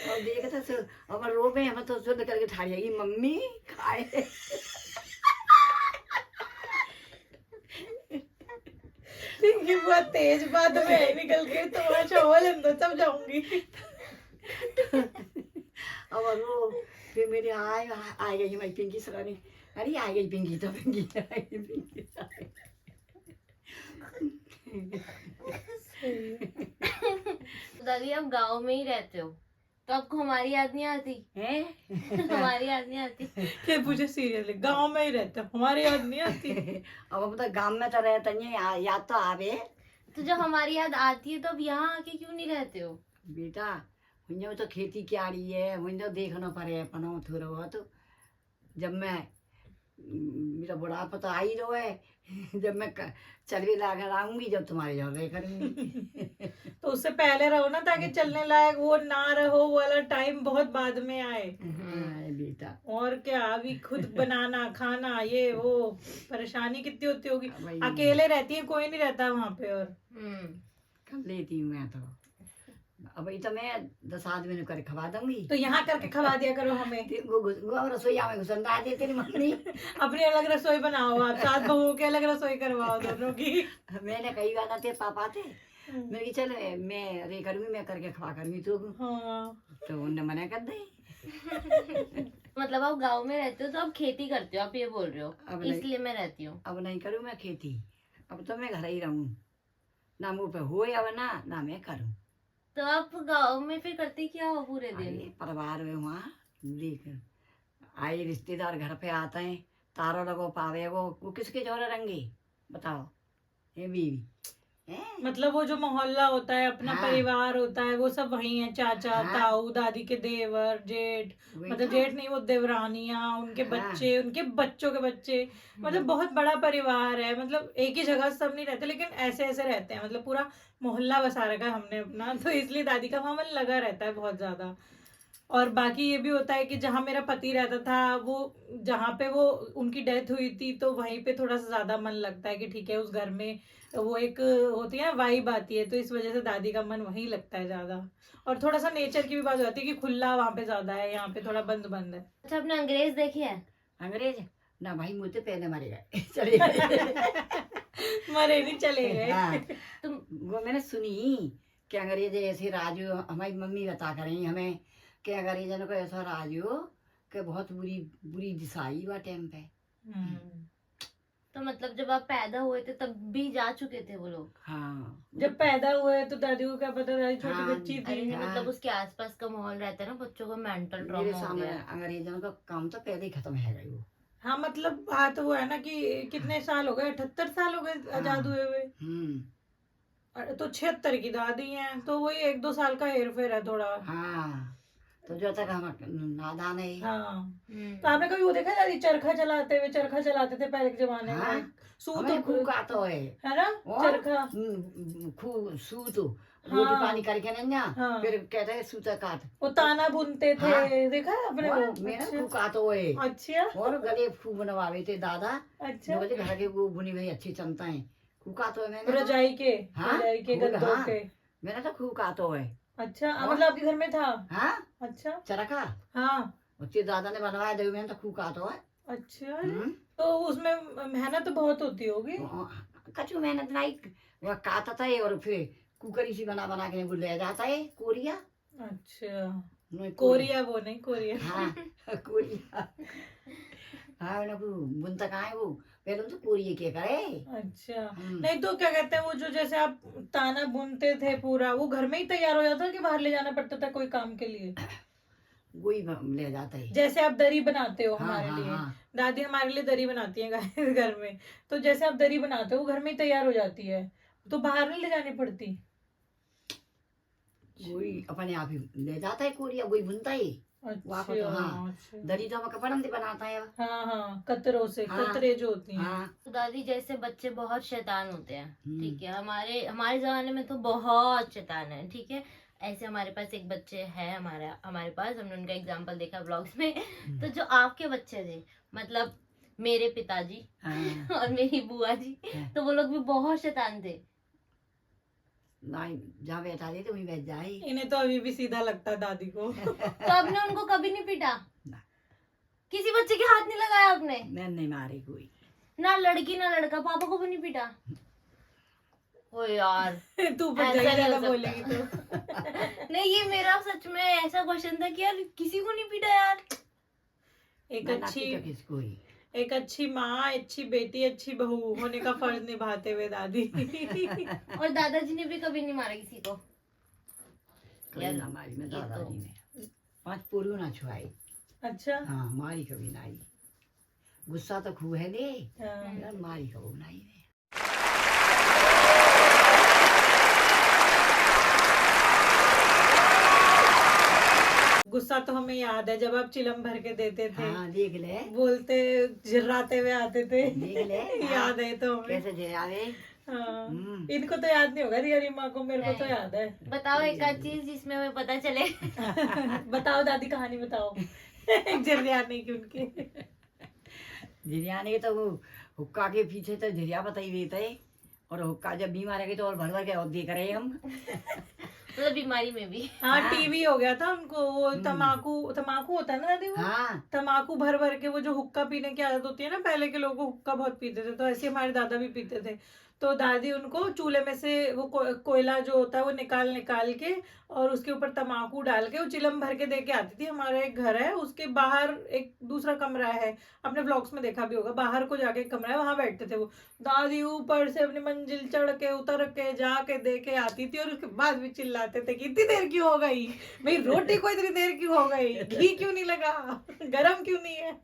और देखता सो अब रो में हम तो शुद्ध करके ठाड़ी आएगी मम्मी खाए। पिंकी बहुत तेज बात में है, निकल के तो वहाँ शॉल अंदर सब जाऊंगी। अब वो फिर मेरे आ गई हमारी पिंकी सरानी। अरे आ गई पिंकी तो पिंकी आ गई पिंकी आ गई। दादी आप गांव में ही रहते हो तो आपको हमारी याद नहीं आती? हैं? हमारी याद नहीं आती? क्या पूछे सीरियसली, गांव में ही रहते हो, हमारी याद नहीं आती? अब तो गांव में तो रहता नहीं है, याद तो आवे। तो जब हमारी याद आती है तो अब यहाँ आके क्यों नहीं रहते हो? बेटा मुझे तो खेती क्या रही है, मुझे तो देखना पड़े अपना थोड़ा बहुत। जब मैं मेरा बुढ़ापा तो आ ही रहा है, जब मैं चलने लाकर आऊंगी जब तुम्हारे यहाँ रह करूंगी। तो उससे पहले रहो ना, ताकि चलने लायक वो ना रहो, वो वाला टाइम बहुत बाद में आए। हाँ, बेटा और क्या, अभी खुद बनाना खाना ये वो परेशानी कितनी होती होगी। वही अकेले रहती है, कोई नहीं रहता वहां पे। और कर लेती हूँ मैं तो। अब ये तो मैं 10 आदमी कर खवा दूंगी। तो यहाँ करके खवा दिया करो हमें। वो रसोईया में घुसन रहा दे तेरी मम्मी। अपनी अलग रसोई बनाओ, आप 7 बहुओं की अलग रसोई करवाओ दोनों की। मैंने कई बार ना थे पापा थे, मैं कि चल मैं रे करूंगी, मैं करके खवा करूंगी तो। हाँ। तो उन्होंने मना कर दे। मतलब आप गांव में रहते हो तो आप खेती करते हो, आप ये बोल रहे हो? अब नहीं। इसलिए मैं रहती हूँ। अब नहीं करूँ मैं खेती, अब तो मैं घर ही रहूं, ना मुँह पे हो अब ना मैं करूं। तो आप गांव में फिर करते क्या हो पूरे दिन? अरे परिवार में वहाँ देख आए रिश्तेदार घर पे आते हैं, तारों लगो पावे वो किसके जोरे रंगे बताओ, ये बीवी हैं? मतलब वो जो मोहल्ला होता है, अपना हाँ। परिवार होता है, वो सब वही है। चाचा हाँ। ताऊ दादी के देवर जेठ, वही मतलब तो। जेठ नहीं, वो देवरानियां, उनके हाँ। बच्चे, उनके बच्चों के बच्चे, मतलब बहुत बड़ा परिवार है। मतलब एक ही जगह सब नहीं रहते, लेकिन ऐसे ऐसे रहते हैं। मतलब पूरा मोहल्ला बसा रखा है हमने अपना, तो इसलिए दादी का वहाँ मन लगा रहता है बहुत ज्यादा। और बाकी ये भी होता है कि जहाँ मेरा पति रहता था, वो जहाँ पे वो उनकी डेथ हुई थी, तो वहीं पे थोड़ा सा ज्यादा मन लगता है कि ठीक है, उस घर में वो एक होती है ना वाइब आती है, तो इस वजह से दादी का मन वहीं लगता है ज्यादा। और थोड़ा सा नेचर की भी बात हो जाती है कि खुला वहाँ पे ज्यादा है, यहाँ पे थोड़ा बंद बंद है। अच्छा, आपने अंग्रेज देखे हैं? अंग्रेज ना भाई, मुँह से पहले मरे गए चले गए। मरे नहीं, चले गए। हाँ, तुम वो मैंने सुनी कि अंग्रेज ऐसे राजू, हमारी मम्मी बता कर रही हमें कि अंग्रेजों को ऐसा राजू कि बहुत बुरी बुरी दिशा आई हुआ टाइम पे। तो मतलब जब आप पैदा हुए थे तब भी जा चुके थे वो लोग? हाँ, जब पैदा हुए तो दादी को क्या पता, दादी छोटी हाँ, बच्ची अरे थी। नहीं, हाँ। मतलब उसके आसपास का माहौल रहता है ना, बच्चों को मेंटल मेरे ट्रॉमा हो सामने गया। अंग्रेजों का काम तो पहले ही खत्म है गई वो। हाँ, मतलब बात हुआ है ना कि कितने साल हो गए, 78 साल हो गए आजाद हुए हुए। तो 76 की दादी है, तो वही 1-2 साल का हेर फेर है थोड़ा। हाँ, तो जो तक हम नादान है। हाँ। तो आपने कभी वो देखा दादी चरखा चलाते हुए? चरखा चलाते थे पहले के जमाने हाँ, में। सूत हमें खूब आता है ना, और चरखा। खूब सूत रोटी हाँ। पानी करके नहीं ना, हाँ। फिर कहते हैं सूता काट। वो ताना बुनते थे। हाँ। देखा है आपने और वो? मेरा अच्छा। खूब काटो है, अच्छा और गले खूब बनवावे थे दादा। अच्छा। मुझे घर के वो बुनी हुई अच्छी चलता है, खूब काटो है मैंने तो। रजाई के, हाँ, रजाई के खूब, गद्दों हाँ। के। मैंने तो खूब काटो है। अच्छा, और? मतलब आपके घर में था? हाँ, अच्छा। चरखा हाँ। उसके दादा ने बनवाया दे, मैंने तो खूब काटो है। अच्छा, तो उसमें मेहनत तो बहुत होती होगी। कचू मेहनत नहीं, वह काटता है और फिर कुकरी सी बना बना के वो ले जाता है कोरिया। अच्छा, नहीं, कोरिया वो नहीं, कोरिया। हाँ, कोरिया। हाँ, उन्हें वो बुनता कहाँ है वो, पहले तो कोरिया क्या करे। अच्छा, नहीं तो क्या कहते हैं वो, जो जैसे आप ताना बुनते थे पूरा, वो घर में ही तैयार हो जाता कि बाहर ले जाना पड़ता था कोई काम के लिए? वही ले जाता है। जैसे आप दरी बनाते हो हाँ, हमारे हाँ, लिए, हाँ। दादी हमारे लिए दरी बनाती है घर में, तो जैसे आप दरी बनाते हो वो घर में ही तैयार हो जाती है, तो बाहर नहीं ले जानी पड़ती। वही अपने आप ही ले जाता है कोरिया, वही बुनता है। वापस तो हाँ, अच्छा। दरी तो हम कपड़न से बनाता है। हाँ हाँ, कतरों से, हाँ। कतरे जो होती हैं। हाँ, तो दादी जैसे बच्चे बहुत शैतान होते हैं, हम्म। ठीक है, हमारे हमारे जमाने में तो बहुत शैतान है, ठीक है। ऐसे हमारे पास एक बच्चे हैं हमारे पास, हमने उनका एग्जांपल देखा ब्लॉग्स में। तो जो आपके बच्चे थे, मतलब मेरे पिताजी हाँ। और मेरी बुआ जी, हाँ। तो वो लोग भी बहुत शैतान थे। नहीं, जहाँ बैठा दे तो वहीं बैठ जाए। इन्हें तो अभी भी सीधा लगता है दादी को। तो आपने उनको कभी नहीं पीटा? ना। किसी बच्चे के हाथ नहीं लगाया आपने? मैं नहीं मारी कोई। ना लड़की ना लड़का, पापा को भी नहीं पीटा? ओ यार, तू पर ऐसा जाएगी नहीं हो ज्यादा सकता। बोलेगी तो। नहीं, ये मेरा सच में ऐसा क्वेश्चन था कि यार किसी को नहीं पीटा यार। एक मैं ना अच्छी पीटा किसको ही। एक अच्छी माँ, अच्छी बेटी, अच्छी बहू होने का फर्ज निभाते हुए दादी। और दादाजी ने भी कभी नहीं मारा किसी को? कभी यार, ना मारी मैं ये तो- दादाजी ने। 5 पूरी ना छुआई। अच्छा। हाँ, मारी कभी ना आई। गुस्सा तो खूब है दे, हाँ। यार मारी कभी ना आई ने। गुस्सा तो हमें याद है जब आप चिलम भर के देते थे, हाँ, देख ले, बोलते झिर्राते हुए आते थे। देख ले। याद है तो हमें। कैसे झेरावे। हाँ। हम्म। इनको तो याद नहीं होगा, रिया माँ को, मेरे को तो नहीं। याद है। बताओ एक आध चीज जिसमें हमें पता चले। बताओ दादी, कहानी बताओ। एक झिरियाने की उनकी। झिरिया ने तो वो हुक्का के पीछे तो झिरिया बताई देते, और हुक्का जब बीमार है तो और भर भर के और देख रहे हम। मतलब बीमारी में भी। हाँ, हाँ। टीवी हो गया था उनको, वो तमाकू होता है ना दादी, वो हाँ, तमाकू भर भर के, वो जो हुक्का पीने की आदत होती है ना, पहले के लोग हुक्का बहुत पीते थे, तो ऐसे हमारे दादा भी पीते थे। तो दादी उनको चूल्हे में से वो कोयला जो होता है वो निकाल निकाल के, और उसके ऊपर तमाकू डाल के वो चिलम भर के दे के आती थी। हमारा एक घर है, उसके बाहर एक दूसरा कमरा है, आपने व्लॉग्स में देखा भी होगा, बाहर को जाके एक कमरा है, वहां बैठते थे वो। दादी ऊपर से अपनी मंजिल चढ़ के उतर के जाके दे के आती थी, और उसके बाद भी चिल्लाते थे कि इतनी देर क्यों हो गई भाई, रोटी को इतनी देर क्यों हो गई, घी क्यों नहीं लगा, गरम क्यों नहीं है।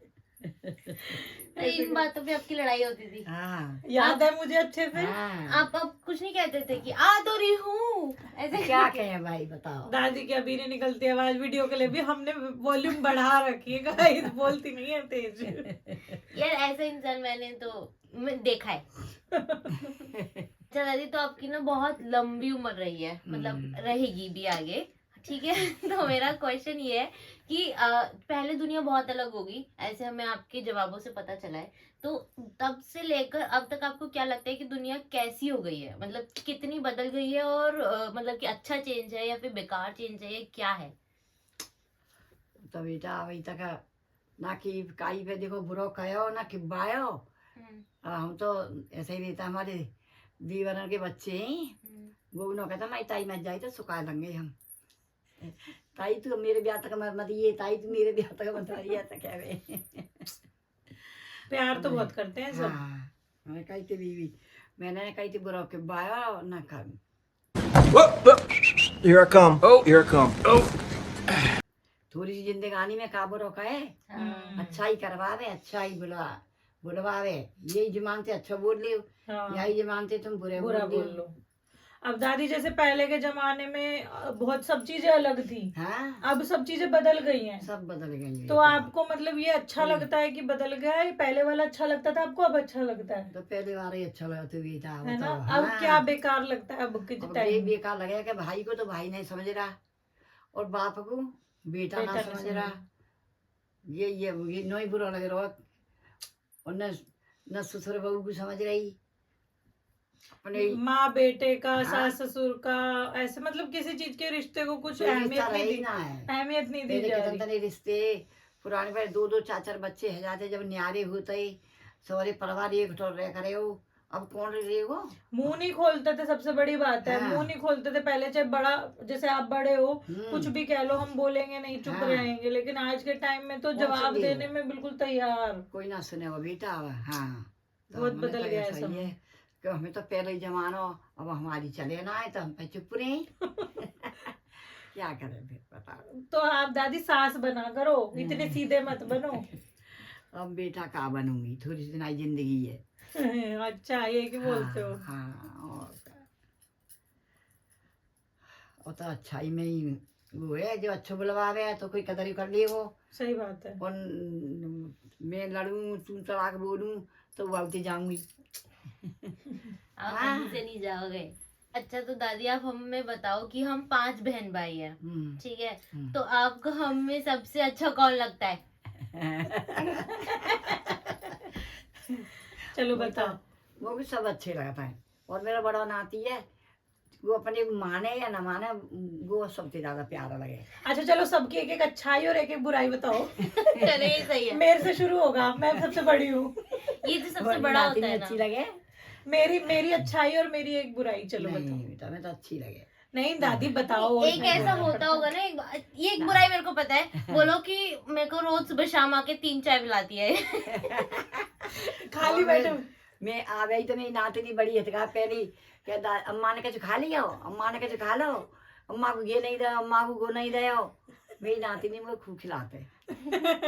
तो इन बातों पे आपकी लड़ाई होती थी? हाँ, याद है मुझे अच्छे से। हाँ। आप अब कुछ नहीं कहते थे कि आ तो रही हूँ ऐसे? क्या कहें भाई, बताओ। दादी की अभी नहीं निकलती आवाज, वीडियो के लिए भी हमने वॉल्यूम बढ़ा रखी है गाइस, बोलती नहीं है तेज। यार ऐसा इंसान मैंने तो देखा है। अच्छा दादी, तो आपकी ना बहुत लंबी उम्र रही है, मतलब रहेगी भी आगे, ठीक है? तो मेरा क्वेश्चन ये है कि पहले दुनिया बहुत अलग होगी, ऐसे हमें आपके जवाबों से पता चला है। तो तब से लेकर अब तक आपको क्या लगता है कि दुनिया कैसी हो गई है, मतलब कितनी बदल गई है, और मतलब कि अच्छा चेंज है या फिर बेकार चेंज है, या क्या है? तो बेटा अभी तक ना कि काई पे देखो बुरो कहो ना कि बायो। हम तो ऐसे ही रहता, हमारे दीवार के बच्चे हैं, वो उन्होंने कहता माई ताई मत जाए तो सुखा देंगे हम। ताई तू मेरे ब्याह तक मत ये, ताई तू मेरे ब्याह तक मत ये, तो क्या वे। प्यार तो बहुत करते हैं सब। हाँ, मैं कही थी बीवी, मैंने कही थी बुरा के बायो ना कर। Here I come. Oh, here I come. Oh. थोड़ी सी जिंदगानी में का बुरा है, अच्छा ही करवावे, अच्छा ही बुलवावे, यही जमानते अच्छा बोल लियो, हाँ, यही जमानते तुम बुरे बुरा बोल बोल लो। अब दादी जैसे पहले के जमाने में बहुत सब चीजें अलग थी, हाँ, अब सब चीजें बदल गई हैं। सब बदल गई। तो आपको मतलब ये अच्छा लगता है कि बदल गया है, पहले वाला अच्छा लगता था आपको, अब अच्छा लगता है? तो पहले वाला ही अच्छा लगा तो बेटा, है ना? बताओ। अब क्या बेकार लगता है अब के अब ये टाइम? बेकार लगेगा कि भाई को तो भाई नहीं समझ रहा, और बाप को बेटा ना समझ रहा, ये नहीं बुरा लग रहा, और न ससुर बहू को समझ रही, अपने माँ बेटे का, हाँ। सास ससुर का, ऐसे मतलब किसी चीज के रिश्ते को कुछ कोई रिश्ता अहमियत नहीं रही दी, ना है। अहमियत नहीं दी पहले जा के रही। तंत्र रिश्ते पुराने पर 2-2 4-4 बच्चे है जाते, जब न्यारे होते सारे परिवार एक ठोर रह करे हो, अब कौन रहे हो। मुंह नहीं खोलते थे, सबसे बड़ी बात है, हाँ। मुंह नहीं खोलते थे पहले, चाहे बड़ा, जैसे आप बड़े हो हम्म। कुछ भी कह लो हम बोलेंगे नहीं, चुप हाँ। रहेंगे, लेकिन आज के टाइम में तो कौन जवाब सुनेगा? देने में बिल्कुल तैयार। कोई ना सुनेगा बेटा। हाँ, तो बहुत हमने बदल तो गया है ऐसा ही समय। है कि हमें तो पहले ही जमाना, अब हमारी चले ना है तो हम पे चुप रहे। क्या करें फिर, बताओ। तो आप दादी सास बना करो, इतने सीधे मत बनो। अब बेटा का बनूंगी, थोड़ी सी नई जिंदगी है। अच्छा, ये कि बोलते हो। हाँ, और तो अच्छाई में ही वो है, जो अच्छा बुलवावे है तो कोई कदर ही कर लिए वो। सही बात है। और मैं लड़ूं, तू तड़ाक बोलूं तो वाउते जाऊंगी। आप हाँ। कहीं से नहीं जाओगे। अच्छा तो दादी आप हमें बताओ कि हम 5 बहन भाई हैं, हम्म, ठीक है, हम्म। तो आपको हम में सबसे अच्छा कौन लगता है? चलो वो बताओ। तो- वो भी सब अच्छे लगता है। और मेरा बड़ा नाती है, वो अपने माने या न माने, वो सबसे ज्यादा प्यारा लगे। अच्छा चलो, सबकी एक एक अच्छाई और एक एक बुराई बताओ। चलो ये सही है, मेरे से शुरू होगा, मैं सबसे बड़ी हूँ। ये तो सबसे बड़ी बड़ा नाती होता में है ना। अच्छी लगे। मेरी अच्छाई और मेरी एक बुराई, चलो नहीं बताओ। बेटा, मैं तो अच्छी लगे। नहीं दादी बताओ। एक ऐसा होता होगा ना, ये एक बुराई मेरे को पता है, बोलो कि मेरे को रोज सुबह शाम आके 3 चाय पिलाती है। खाली और बैठो। मैं आ गई तो मेरी नातनी बड़ी हथका पहली, क्या अम्मा ने कुछ खा लिया, अम्मा ने कुछ खा लो, अम्मा को ये नहीं दे, अम्मा को वो नहीं दे। मेरी नातनी मुझे खूब खिलाते,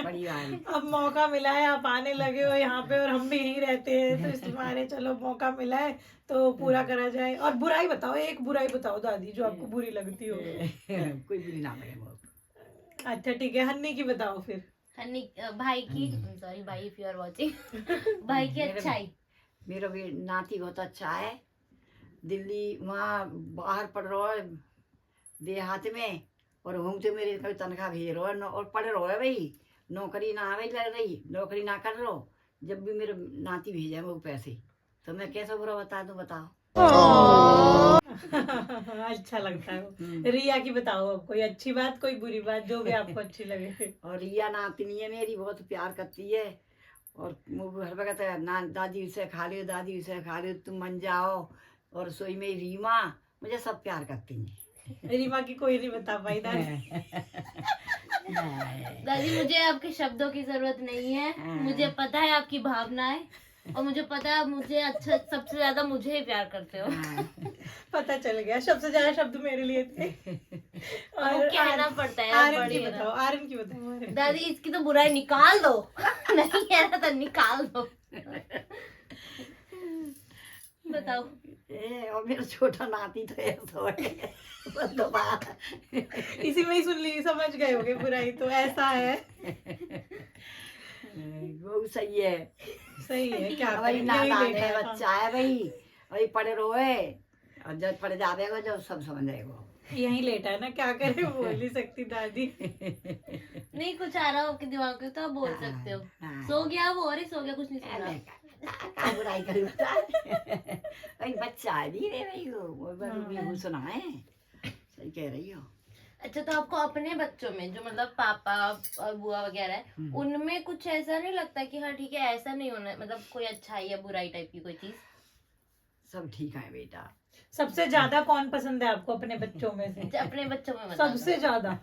बड़ी वाली। अब मौका मिला है, आप आने लगे हो यहाँ पे और हम भी यहीं रहते हैं, तो इस बारे चलो मौका मिला है तो पूरा करा जाए। और बुराई बताओ, एक बुराई बताओ दादी जो आपको बुरी लगती हो। कोई बुरी ना लगे मुझे। अच्छा ठीक है, हन्नी की बताओ फिर। हनी भाई की, सॉरी भाई इफ यू आर वाचिंग, भाई की मेरे- अच्छाई। मेरा भी नाती बहुत अच्छा है, दिल्ली वहाँ बाहर पढ़ रहा है देहात में, और घूमते मेरे कभी तनख्वाह भेज रहा है और पढ़ रहा है भाई, नौकरी ना आवे लग रही, नौकरी ना कर रहा, जब भी मेरे नाती भेजा वो पैसे, तो मैं कैसा बुरा बता दूं, बताओ। अच्छा लगता है वो। हम्म। रिया की बताओ, अब कोई अच्छी बात कोई बुरी बात जो भी आपको अच्छी लगे। और रिया नातनी है मेरी, बहुत प्यार करती है, और वो हर वक्त ना दादी उसे खा लियो, दादी उसे खा लियो, तुम मन जाओ। और सोई में रीमा, मुझे सब प्यार करती है। रीमा की कोई नहीं बता पाई दादी। दादी मुझे आपके शब्दों की जरूरत नहीं है, मुझे पता है आपकी भावनाएं, और मुझे पता है आप मुझे अच्छा, सबसे ज्यादा मुझे ही प्यार करते हो। पता चल गया, सबसे ज्यादा शब्द मेरे लिए थे। और कहना पड़ता है, आप आर्यन बड़ी की है ना। बताओ, आर्यन की बताओ, आर्यन की। दादी इसकी तो बुराई निकाल दो। नहीं कहना तो निकाल दो। बताओ। और मेरा छोटा नाती तो है, तो है। बस दोबारा। इसी में ही सुन ली, समझ गए होगे बुराई तो ऐसा है। वो सही है। सही है, क्या भाई करें, नाना यही ने देखा है। बच्चा है भाई, अभी पढ़े रोए, और जब पढ़ जावेगा जब सब समझ जाएगा। यही लेटा है ना, क्या करे, बोल नहीं सकती दादी। नहीं कुछ आ रहा हो आपके दिमाग में तो आप बोल सकते हो। हाँ। सो गया वो, और ही सो गया, कुछ नहीं सुन रहा। क्या बुराई करूं बता। भाई बच्चा है भी रे भाई, वो भी सुना है, सही कह रही हो। अच्छा तो आपको अपने बच्चों में जो मतलब पापा और बुआ वगैरह है, उनमें कुछ ऐसा नहीं लगता कि हाँ ठीक है ऐसा नहीं होना, मतलब कोई अच्छाई या बुराई टाइप की कोई चीज? सब ठीक है बेटा। सबसे ज्यादा कौन पसंद है आपको अपने बच्चों में से? अच्छा, अपने बच्चों में बता दो। सबसे ज्यादा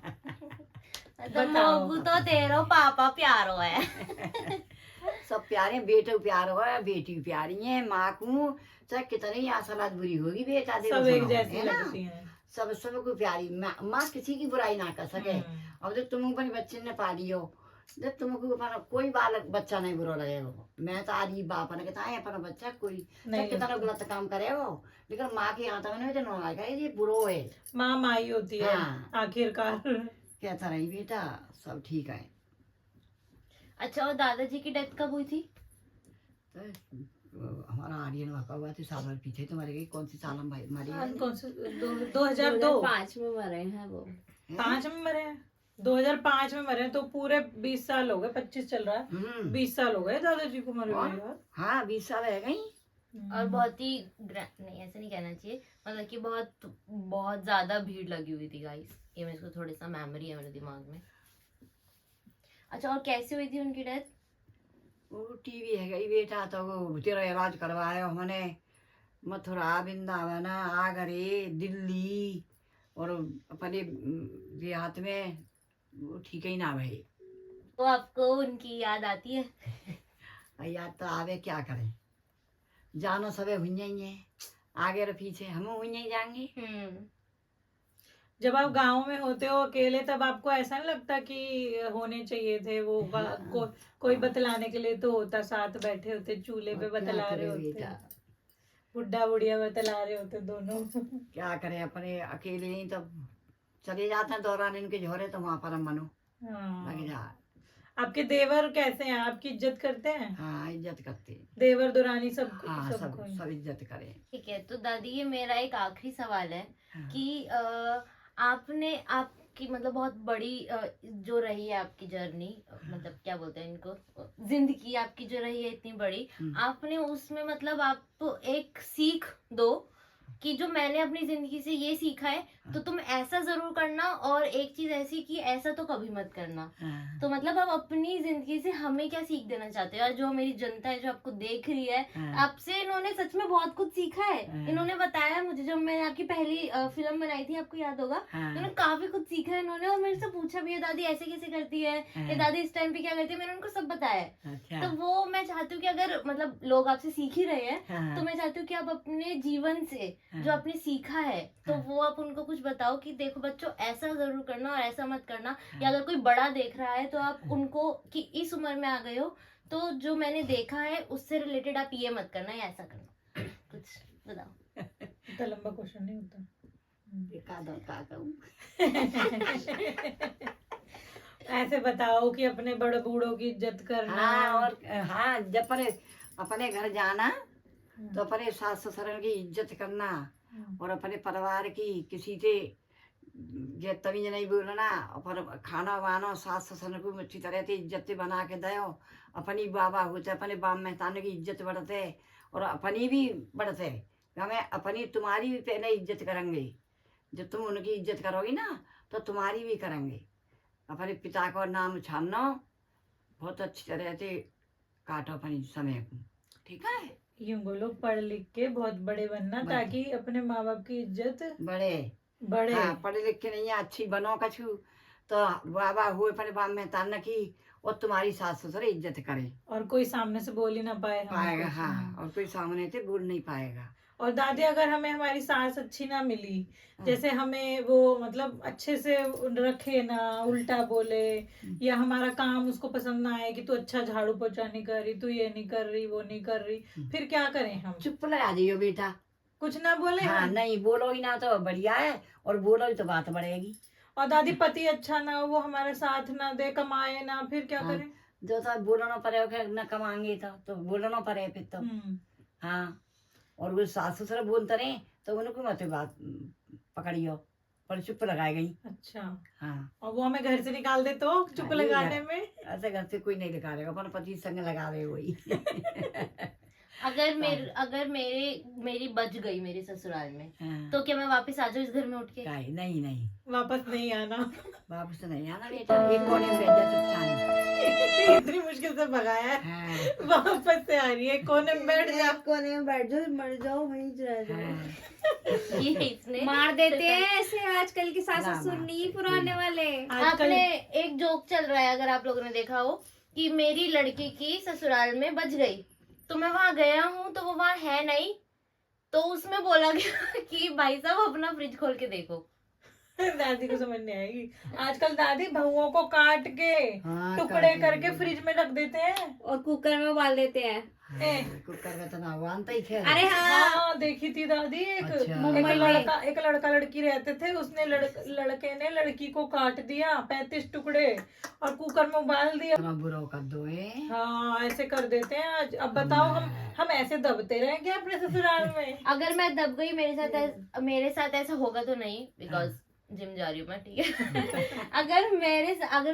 तो मोगू तो तेरो पापा प्यारो है। सब प्यारे, बेटे प्यारो है, बेटी प्यारी है, माँ को चाहे कितनी आसरात बुरी होगी बेटा देखो सब एक सुनो, जैसी है ना? लगती हैं। सब सबको प्यारी माँ किसी की बुराई ना कर सके। हम्म। अब जब तुम अपने बच्चे ने पाली हो, जब तुमको अपना कोई बालक बच्चा नहीं बुरा लगेगा। मैं तो आज ही बाप ने कहता है अपना बच्चा कोई नहीं कितना गलत काम करे हो, लेकिन माँ की आता में तो आएगा ये बुरो है। माँ माई होती है हाँ। आखिरकार। कहता रही बेटा सब ठीक है। अच्छा और दादाजी की डेथ कब हुई थी? तो हमारा आर्यन वाका हुआ थी साल भर पीछे, तुम्हारे गई कौन सी साल हम भाई हमारी है? कौन से 2002 5 में मरे हैं वो। 5 में मरे हैं, 2005 में मरे हैं, तो पूरे 20 साल हो गए, 25 चल रहा है, 20 साल हो गए दादाजी को मरे हुए यार। हाँ 20 साल है गई। और बहुत ही नहीं ऐसे नहीं कहना चाहिए, मतलब कि बहुत बहुत ज्यादा भीड़ लगी हुई थी गाइस, ये मेरे को थोड़ा सा मेमोरी है मेरे दिमाग में। अच्छा और कैसे हुई थी उनकी डेथ? वो टीवी है गई बेटा, तो वो तेरा इलाज करवाया हमने, मथुरा वृंदावन आगरे दिल्ली, और अपने देहात में वो ठीक ही ना भाई। तो आपको उनकी याद आती है? याद तो आवे, क्या करें, जानो सबे हुई है, आगे और पीछे हम हुई जाएंगे। जब आप गांव में होते हो अकेले, तब आपको ऐसा नहीं लगता कि होने चाहिए थे वो कोई बतलाने के लिए तो होता, साथ बैठे होते चूल्हे पे बतला रहे होते, बुढ़ा बुढ़िया बतला रहे होते दोनों। क्या करें, अपने अकेले ही तब चले जाते हैं दौरान इनके झोरे, तो वहां पर हम मनो लग जा। आपके देवर कैसे हैं, आपकी इज्जत करते हैं? हाँ इज्जत करते हैं। देवर दुरानी सब हाँ सब सबको ही? सब इज्जत करें। ठीक है, तो दादी ये मेरा एक आखिरी सवाल है हाँ। कि आपने आपकी मतलब बहुत बड़ी जो रही है आपकी जर्नी, मतलब क्या बोलते हैं इनको, जिंदगी आपकी जो रही है इतनी बड़ी, आपने उसमें मतलब आप एक सीख दो कि जो मैंने अपनी जिंदगी से ये सीखा है तो तुम ऐसा जरूर करना, और एक चीज ऐसी कि ऐसा तो कभी मत करना। हाँ। तो मतलब आप अपनी जिंदगी से हमें क्या सीख देना चाहते हो, और जो मेरी जनता है जो आपको देख रही है, हाँ। आपसे इन्होंने सच में बहुत कुछ सीखा है। हाँ। इन्होंने बताया मुझे, जब मैंने आपकी पहली फिल्म बनाई थी, आपको याद होगा, हाँ। इन्होंने काफी कुछ सीखा है इन्होंने, और मेरे से पूछा भी है दादी ऐसे कैसे करती है, ये दादी इस टाइम पे क्या करती है, मैंने उनको सब बताया है। अच्छा। तो वो मैं चाहती हूँ कि अगर मतलब लोग आपसे सीख ही रहे हैं, हाँ। तो मैं चाहती हूँ कि आप अपने जीवन से जो हाँ। आपने सीखा है तो हाँ। वो आप उनको कुछ बताओ कि देखो बच्चों ऐसा जरूर करना और ऐसा मत करना, या अगर कोई बड़ा देख रहा है तो आप उनको कि इस उम्र में आ गए हो तो जो मैंने देखा है उससे रिलेटेड आप ये मत करना या ऐसा करना, कुछ बताओ। इतना लंबा क्वेश्चन नहीं होता। का कहूँ। ऐसे बताओ कि अपने बड़े बूढ़ों की इज्जत करना। हाँ और हाँ जब अपने घर जाना तो अपने सास ससुर की इज्जत करना, और अपने परिवार की किसी से ये तमीज नहीं बोलना, और खाना वाना सास ससुर को अच्छी तरह से इज्जत से बना के दो। अपनी बाबा होते अपने बाप मेहतान की इज्जत बढ़ते और अपनी भी बढ़ते। हमें अपनी तुम्हारी भी पहले इज्जत करेंगे, जब तुम उनकी इज्जत करोगी ना तो तुम्हारी भी करेंगे। अपने पिता का नाम छानो, बहुत अच्छी तरह से काटो अपनी समय को, ठीक है। यूं बोलो पढ़ लिख के बहुत बड़े बनना, ताकि अपने माँ बाप की इज्जत बड़े हाँ, पढ़े लिखे नहीं है अच्छी बनो कछु तो बाबा हुए अपने बाप में तान की, और तुम्हारी सास ससुर इज्जत करे, और कोई सामने से बोल ही ना पाए पाएगा। हाँ और कोई सामने से बोल नहीं पाएगा। और दादी अगर हमें हमारी सास अच्छी ना मिली, जैसे हमें वो मतलब अच्छे से रखे ना, उल्टा बोले, या हमारा काम उसको पसंद ना आए कि तू अच्छा झाड़ू पोछा नहीं कर रही, तू ये नहीं कर रही, वो नहीं कर रही, फिर क्या करें हम? चुप लगा जाइयो बेटा, कुछ ना बोले हाँ हम? नहीं बोलो ही ना तो बढ़िया है, और बोलो ही तो बात बढ़ेगी। और दादी पति अच्छा ना हो, वो हमारा साथ ना दे, कमाए ना, फिर क्या हाँ, करें? जो तो बोलना पड़े न कमाएंगे तो बोलना पड़े फिर तो। हाँ और वो सास ससुर बोलते रहे तो उनको मत बात पकड़ियो, पर चुप लगाए गई। अच्छा हाँ और वो हमें घर से निकाल दे तो चुप हाँ, लगाने में? ऐसे घर से कोई नहीं निकालेगा, अपन पति संग लगा रहे वही। अगर मेरी बच गई मेरे ससुराल में, हाँ। तो क्या मैं वापस आ जाऊँ इस घर में उठ के? नहीं नहीं वापस नहीं आना। वापस नहीं आना बेटा, एक कोने में बैठ जा चुपचाप। इतनी मुश्किल से भगाया है, हाँ। वापस से आ रही है, कोने में बैठ जा। कोने में बैठ जाओ, मर जाओ वहीं रह जाओ। हाँ। ये इसने मार देते हैं ऐसे आजकल के सास ना, ससुर ना, नहीं पुराने वाले। आपने एक जोक चल रहा है, अगर आप लोगों ने देखा हो, कि मेरी लड़की की ससुराल में बच गई, तो मैं वहां गया हूँ तो वो वहां है नहीं, तो उसमें बोला गया कि भाई साहब अपना फ्रिज खोल के देखो। दादी को समझ नहीं आएगी। आजकल दादी बहुओं को काट के हाँ, टुकड़े काट करके देंगे। फ्रिज में रख देते हैं। और कुकर में उबाल देते हैं। कुकर में तो ना वानता ही खेल। अरे हाँ, हाँ देखी थी दादी, अच्छा। मुंबई में। एक लड़का लड़की रहते थे, उसने लड़के ने लड़की को काट दिया 35 टुकड़े और कुकर में उबाल दिया। इतना बुरा कर दो हाँ ऐसे कर देते हैं आज। अब बताओ हम ऐसे दबते रहे क्या अपने ससुराल में? अगर मैं दब गई, मेरे साथ ऐसा होगा तो नहीं, बिकॉज जिम जा रही हूँ मैं, ठीक है। अगर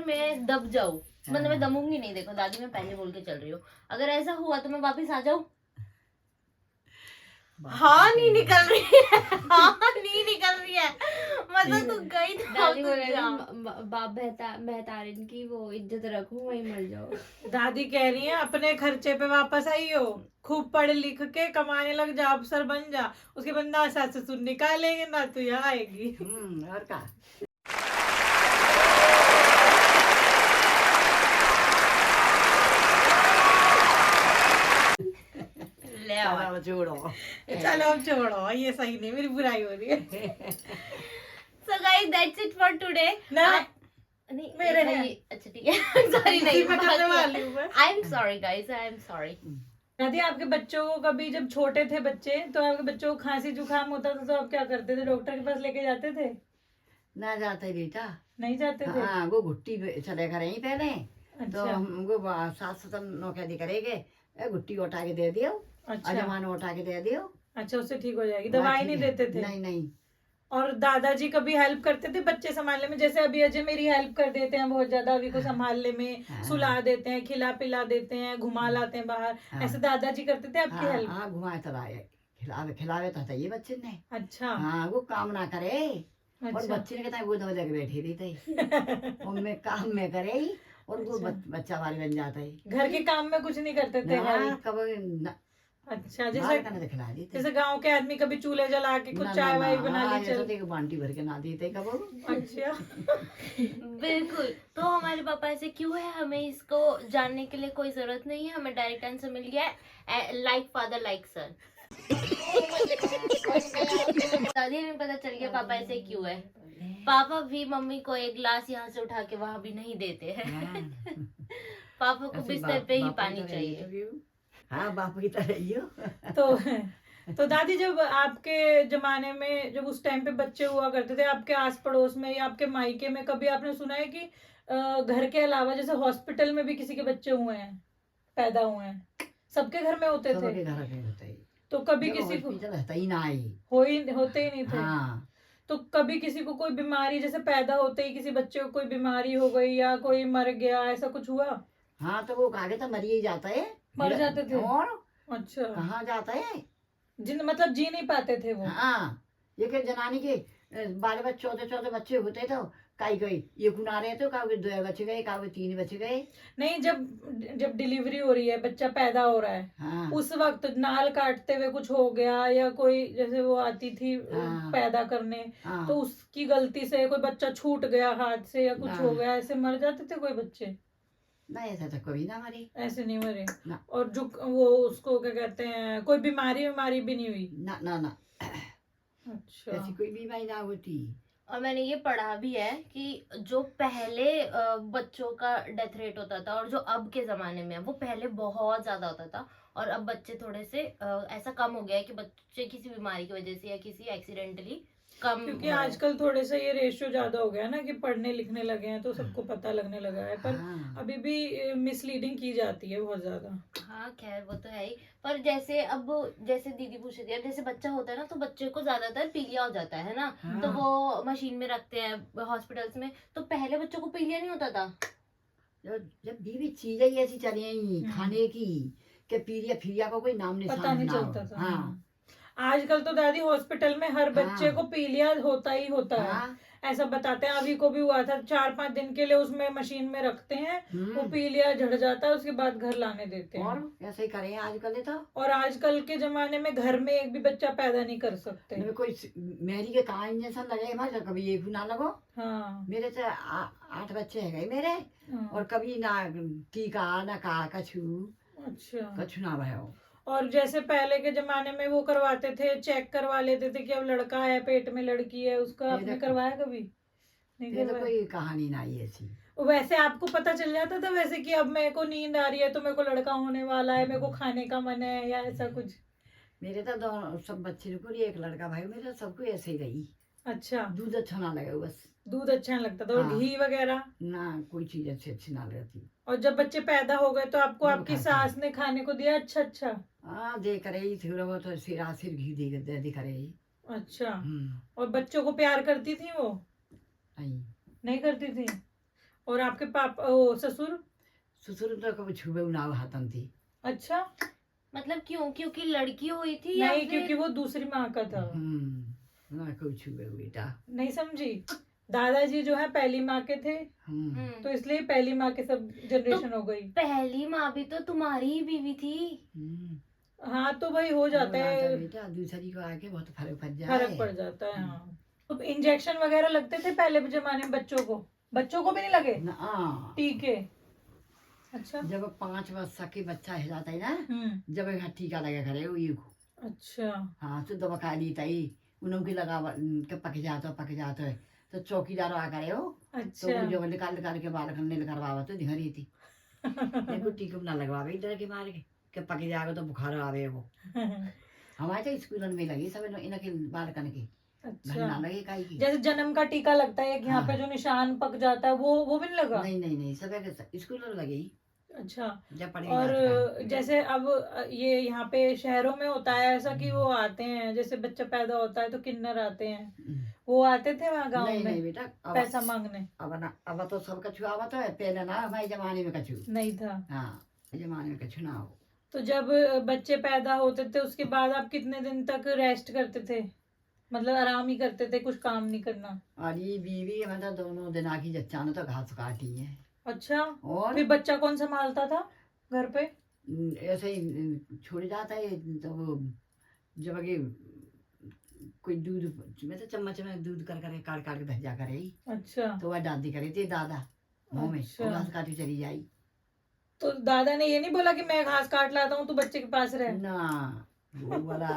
मैं दब जाऊँ, मतलब मैं दमूंगी नहीं, देखो दादी मैं पहले बोल के चल रही हूँ, अगर ऐसा हुआ तो मैं वापस आ जाऊँ? हाँ नहीं निकल रही है, हाँ नहीं निकल रही है, मतलब तू गई तो दादी बोल वापस रही जा। है, बाप बेहतारिन की वो इज्जत रखो, वहीं मर जाओ। दादी कह रही है अपने खर्चे पे वापस आई हो, खूब पढ़ लिख के कमाने लग जा, अफसर बन जा, उसके बाद ना सास ससुर निकालेंगे ना तू यहाँ आएगी। और का ले आओ। चलो छोड़ो। चलो अब छोड़ो, ये सही नहीं, मेरी बुराई हो रही है। So guys, that's it for today. ना नहीं मेरे नहीं, हैं। अच्छा ठीक है, सॉरी नहीं, मैं करने वाली हूँ मैं। I am sorry guys, I am sorry. दादी आपके बच्चों को कभी जब छोटे थे बच्चे, तो आपके बच्चों को खांसी जुकाम होता था तो आप क्या करते थे? डॉक्टर के पास लेके जाते थे? ना जाते बेटा, नहीं जाते थे? हाँ वो घुट्टी चले कर रही पहले, तो अच्छा हमको सास ससुर नौकरी करेंगे, गुट्टी उठा के दे दियो, अच्छा अजमान उठा के दे दियो। अच्छा, उससे ठीक हो जाएगी, हाँ, दवाई ठीक नहीं है। देते थे? नहीं नहीं। और दादाजी कभी हेल्प करते थे बच्चे संभालने में? जैसे अभी अजय मेरी हेल्प कर देते हैं बहुत ज्यादा अभी को संभालने में, हाँ। सुला देते हैं, खिला पिला देते हैं, घुमा लाते हैं बाहर, हाँ। ऐसे दादाजी करते थे आपकी हाँ हेल्प? हाँ, घुमाए चलाए, खिलावे खिलावे तो ये बच्चे ने। अच्छा हाँ, वो काम ना करे और अच्छा बच्चे ने कहता वो दो जगह बैठी रही थी, उनमें काम में करे ही, और वो अच्छा। बच्चा वाले बन जाता है। घर के काम में कुछ नहीं करते थे हाँ, help? कब अच्छा, बाहर जैसे करने तो खिला देते। जैसे गांव के आदमी कभी चूल्हे जला के कुछ चाय वाय बना ली चल। तो बाल्टी भर के ना देते कब। अच्छा बिल्कुल। तो हमारे पापा ऐसे क्यों है, हमें इसको जानने के लिए कोई जरूरत नहीं है, हमें डायरेक्ट आंसर मिल गया है, लाइक फादर लाइक सन। दादी में पता चल गया पापा ऐसे क्यों है। पापा भी मम्मी को एक गिलास यहाँ से उठा के वहां भी नहीं देते हैं। पापा को बिस्तर पे ही पानी चाहिए। हाँ, बाप की तरह ही हो। तो दादी, जब आपके जमाने में, जब उस टाइम पे बच्चे हुआ करते थे आपके आस पड़ोस में या आपके मायके में, कभी आपने सुना है कि घर के अलावा जैसे हॉस्पिटल में भी किसी के बच्चे हुए हैं, पैदा हुए हैं? सबके घर में होते थे? सबके घर में होता है। तो कभी जब किसी को हॉस्पिटल रहता ही ना आई। होते ही नहीं थे? हाँ। तो कभी किसी को कोई बीमारी, जैसे पैदा होते ही किसी बच्चे को कोई बीमारी हो गई या कोई मर गया, ऐसा कुछ हुआ? हाँ, तो वो आगे तो मर ही जाता है। मर जाते थे? और अच्छा, कहाँ जाता है। मतलब जी नहीं पाते थे वो? हाँ, ये के जनानी के 12 बच्चे 14 बच्चे होते तो कई ये गुना रहे तो कावे 2 बच गए, कावे 3 बच गए। नहीं, जब डिलीवरी हो रही है, बच्चा पैदा हो रहा है, हाँ। उस वक्त नाल काटते हुए कुछ हो गया या कोई, जैसे वो आती थी हाँ। पैदा करने, हाँ। तो उसकी गलती से कोई बच्चा छूट गया हाथ से या कुछ हाँ। हो गया, ऐसे मर जाते थे कोई बच्चे? नहीं, ऐसा तो कभी ना मरे। ऐसे नहीं मरे? ना। और जो वो उसको क्या कहते हैं, कोई बीमारी भी नहीं हुई? ना ना ना, अच्छा ऐसी कोई बीमारी ना होती। और मैंने ये पढ़ा भी है कि जो पहले बच्चों का डेथ रेट होता था और जो अब के जमाने में है, वो पहले बहुत ज्यादा होता था, और अब बच्चे थोड़े से ऐसा कम हो गया है कि बच्चे किसी बीमारी की वजह से या किसी एक्सीडेंटली कम क्योंकि हो रहे हैं। आजकल थोड़े से ये रेशियो ज्यादा हो गया है ना, कि पढ़ने लिखने लगे हैं तो सबको पता लगने लगा है, पर हाँ। अभी भी मिसलीडिंग की जाती है बहुत ज्यादा। हाँ खैर वो तो है ही। पर जैसे अब, जैसे दीदी पूछ रही थी, अब जैसे बच्चा होता है ना तो बच्चे को ज्यादातर पीलिया हो जाता है ना, हाँ। तो वो मशीन में रखते हैं हॉस्पिटल्स में। तो पहले बच्चों को पीलिया नहीं होता था? जब भी चीजें ही ऐसी चली आई खाने की कि पीलिया फीलिया को कोई नाम निशान पता नहीं ना हो। चलता था। हाँ। आजकल तो दादी हॉस्पिटल में हर बच्चे हाँ। को पीलिया होता ही होता है, हाँ। ऐसा बताते हैं। अभी को भी हुआ था, 4-5 दिन के लिए उसमें मशीन में रखते हैं, वो हम्म। पीलिया झड़ जाता है, उसके बाद घर लाने देते हैं। और ऐसे ही करें आजकल तो। और आजकल के जमाने में घर में एक भी बच्चा पैदा नहीं कर सकते। मेरे कोई मेरी के कहाँ इंजेक्शन लगे हमारे, कभी एक भी ना लगो। हाँ मेरे तो 8 बच्चे है गए मेरे, हाँ। और कभी ना टीका ना का कछु अच्छा, ना भयो। और जैसे पहले के जमाने में वो करवाते थे, चेक करवा लेते थे कि अब लड़का है पेट में लड़की है, उसका आपने करवाया कभी? नहीं मेरे तो करवाया? कोई कहानी ना आई ऐसी। वैसे आपको पता चल जाता था वैसे कि अब मेरे को नींद आ रही है तो मेरे को लड़का होने वाला है, मेरे को खाने का मन है, या ऐसा कुछ? मेरे तो दोनों सब बच्चे को एक लड़का भाई, मेरे तो सबको ऐसे ही रही। अच्छा, दूध अच्छा ना लगे बस। दूध अच्छा नहीं लगता था? और हाँ। घी वगैरह? ना कोई चीज अच्छी ना लगती। और जब बच्चे पैदा हो गए तो आपको वो आपकी खाते सास ने खाने को दिया? अच्छा हाँ, दे करे थोड़ा बहुत सिर घी दे करे। अच्छा। और बच्चों को प्यार करती थी वो? नहीं। नहीं करती थी? और आपके पापा, ओ ससुर? ससुर तो कभी छुबे ना हाथन थी। अच्छा, मतलब क्यों? क्योंकि लड़की हुई थी या नहीं, फिर? क्योंकि वो दूसरी माँ का था। ना कोई छुबे बेटा। नहीं समझी? दादाजी जो है पहली माँ के थे, तो इसलिए पहली माँ के सब जनरेशन हो गई। पहली माँ भी तो तुम्हारी ही बीवी थी। हाँ तो भाई हो जाता है, बेटा दूसरी को आके बहुत फर्क पड़ जाए। फर्क पड़ जाता है। हाँ, तो इंजेक्शन वगैरह लगते थे पहले जमाने में बच्चों को? बच्चों को भी नहीं लगे ना। टीके? अच्छा। जब 5 वर्ष के बच्चा है जाता है ना, जब यहाँ टीका लगा करे वो ये। अच्छा। हाँ, तो दवा खा ली तई उन्हों की लगा के पक जाता है तो चौकीदार आ करे हो। अच्छा। तो वो जो निकाल के बाल खन्ने करवावा तो धिंग रही थी। देखो टीका ना लगवावे इधर के मार के पक जाएगा तो बुखार आवे वो। हमारे तो स्कूल में लगी सब इनके बाल कन के भरना अच्छा, लगे काई की। जैसे जन्म का टीका लगता है एक यहाँ पे हाँ। जो निशान पक जाता है वो भी नहीं लगा? नहीं सब स्कूल में लगे ही, अच्छा। जब पढ़े और जाते का। जैसे अब ये यहाँ पे शहरों में होता है ऐसा कि वो आते हैं, जैसे बच्चा पैदा होता है तो किन्नर आते हैं, वो आते थे वहाँ गाँव नहीं में बेटा, अब पैसा मांगने? अब तो सब कछु आवत है, पहले ना हमारे जमाने में कछु। नहीं था। हाँ, जमाने में कछु ना हो। तो जब बच्चे पैदा होते थे उसके बाद आप कितने दिन तक रेस्ट करते थे, मतलब आराम ही करते थे, कुछ काम नहीं करना? और ये बीवी मतलब दोनों दिन आकी जच्चा ने तो घास काटी है। अच्छा, और फिर बच्चा कौन संभालता था घर पे? ऐसे ही छोड़ जाता है तो वो जब आगे कोई दूध मतलब चम्मच में दूध कर कर काट काट के भेजा करे ही, अच्छा, तो वह दादी करे थे दादा मुँह में, अच्छा। वो घास काटी चली जाई। तो दादा ने ये नहीं बोला कि मैं घास काट लाता हूँ तू बच्चे के पास रह? ना वो वाला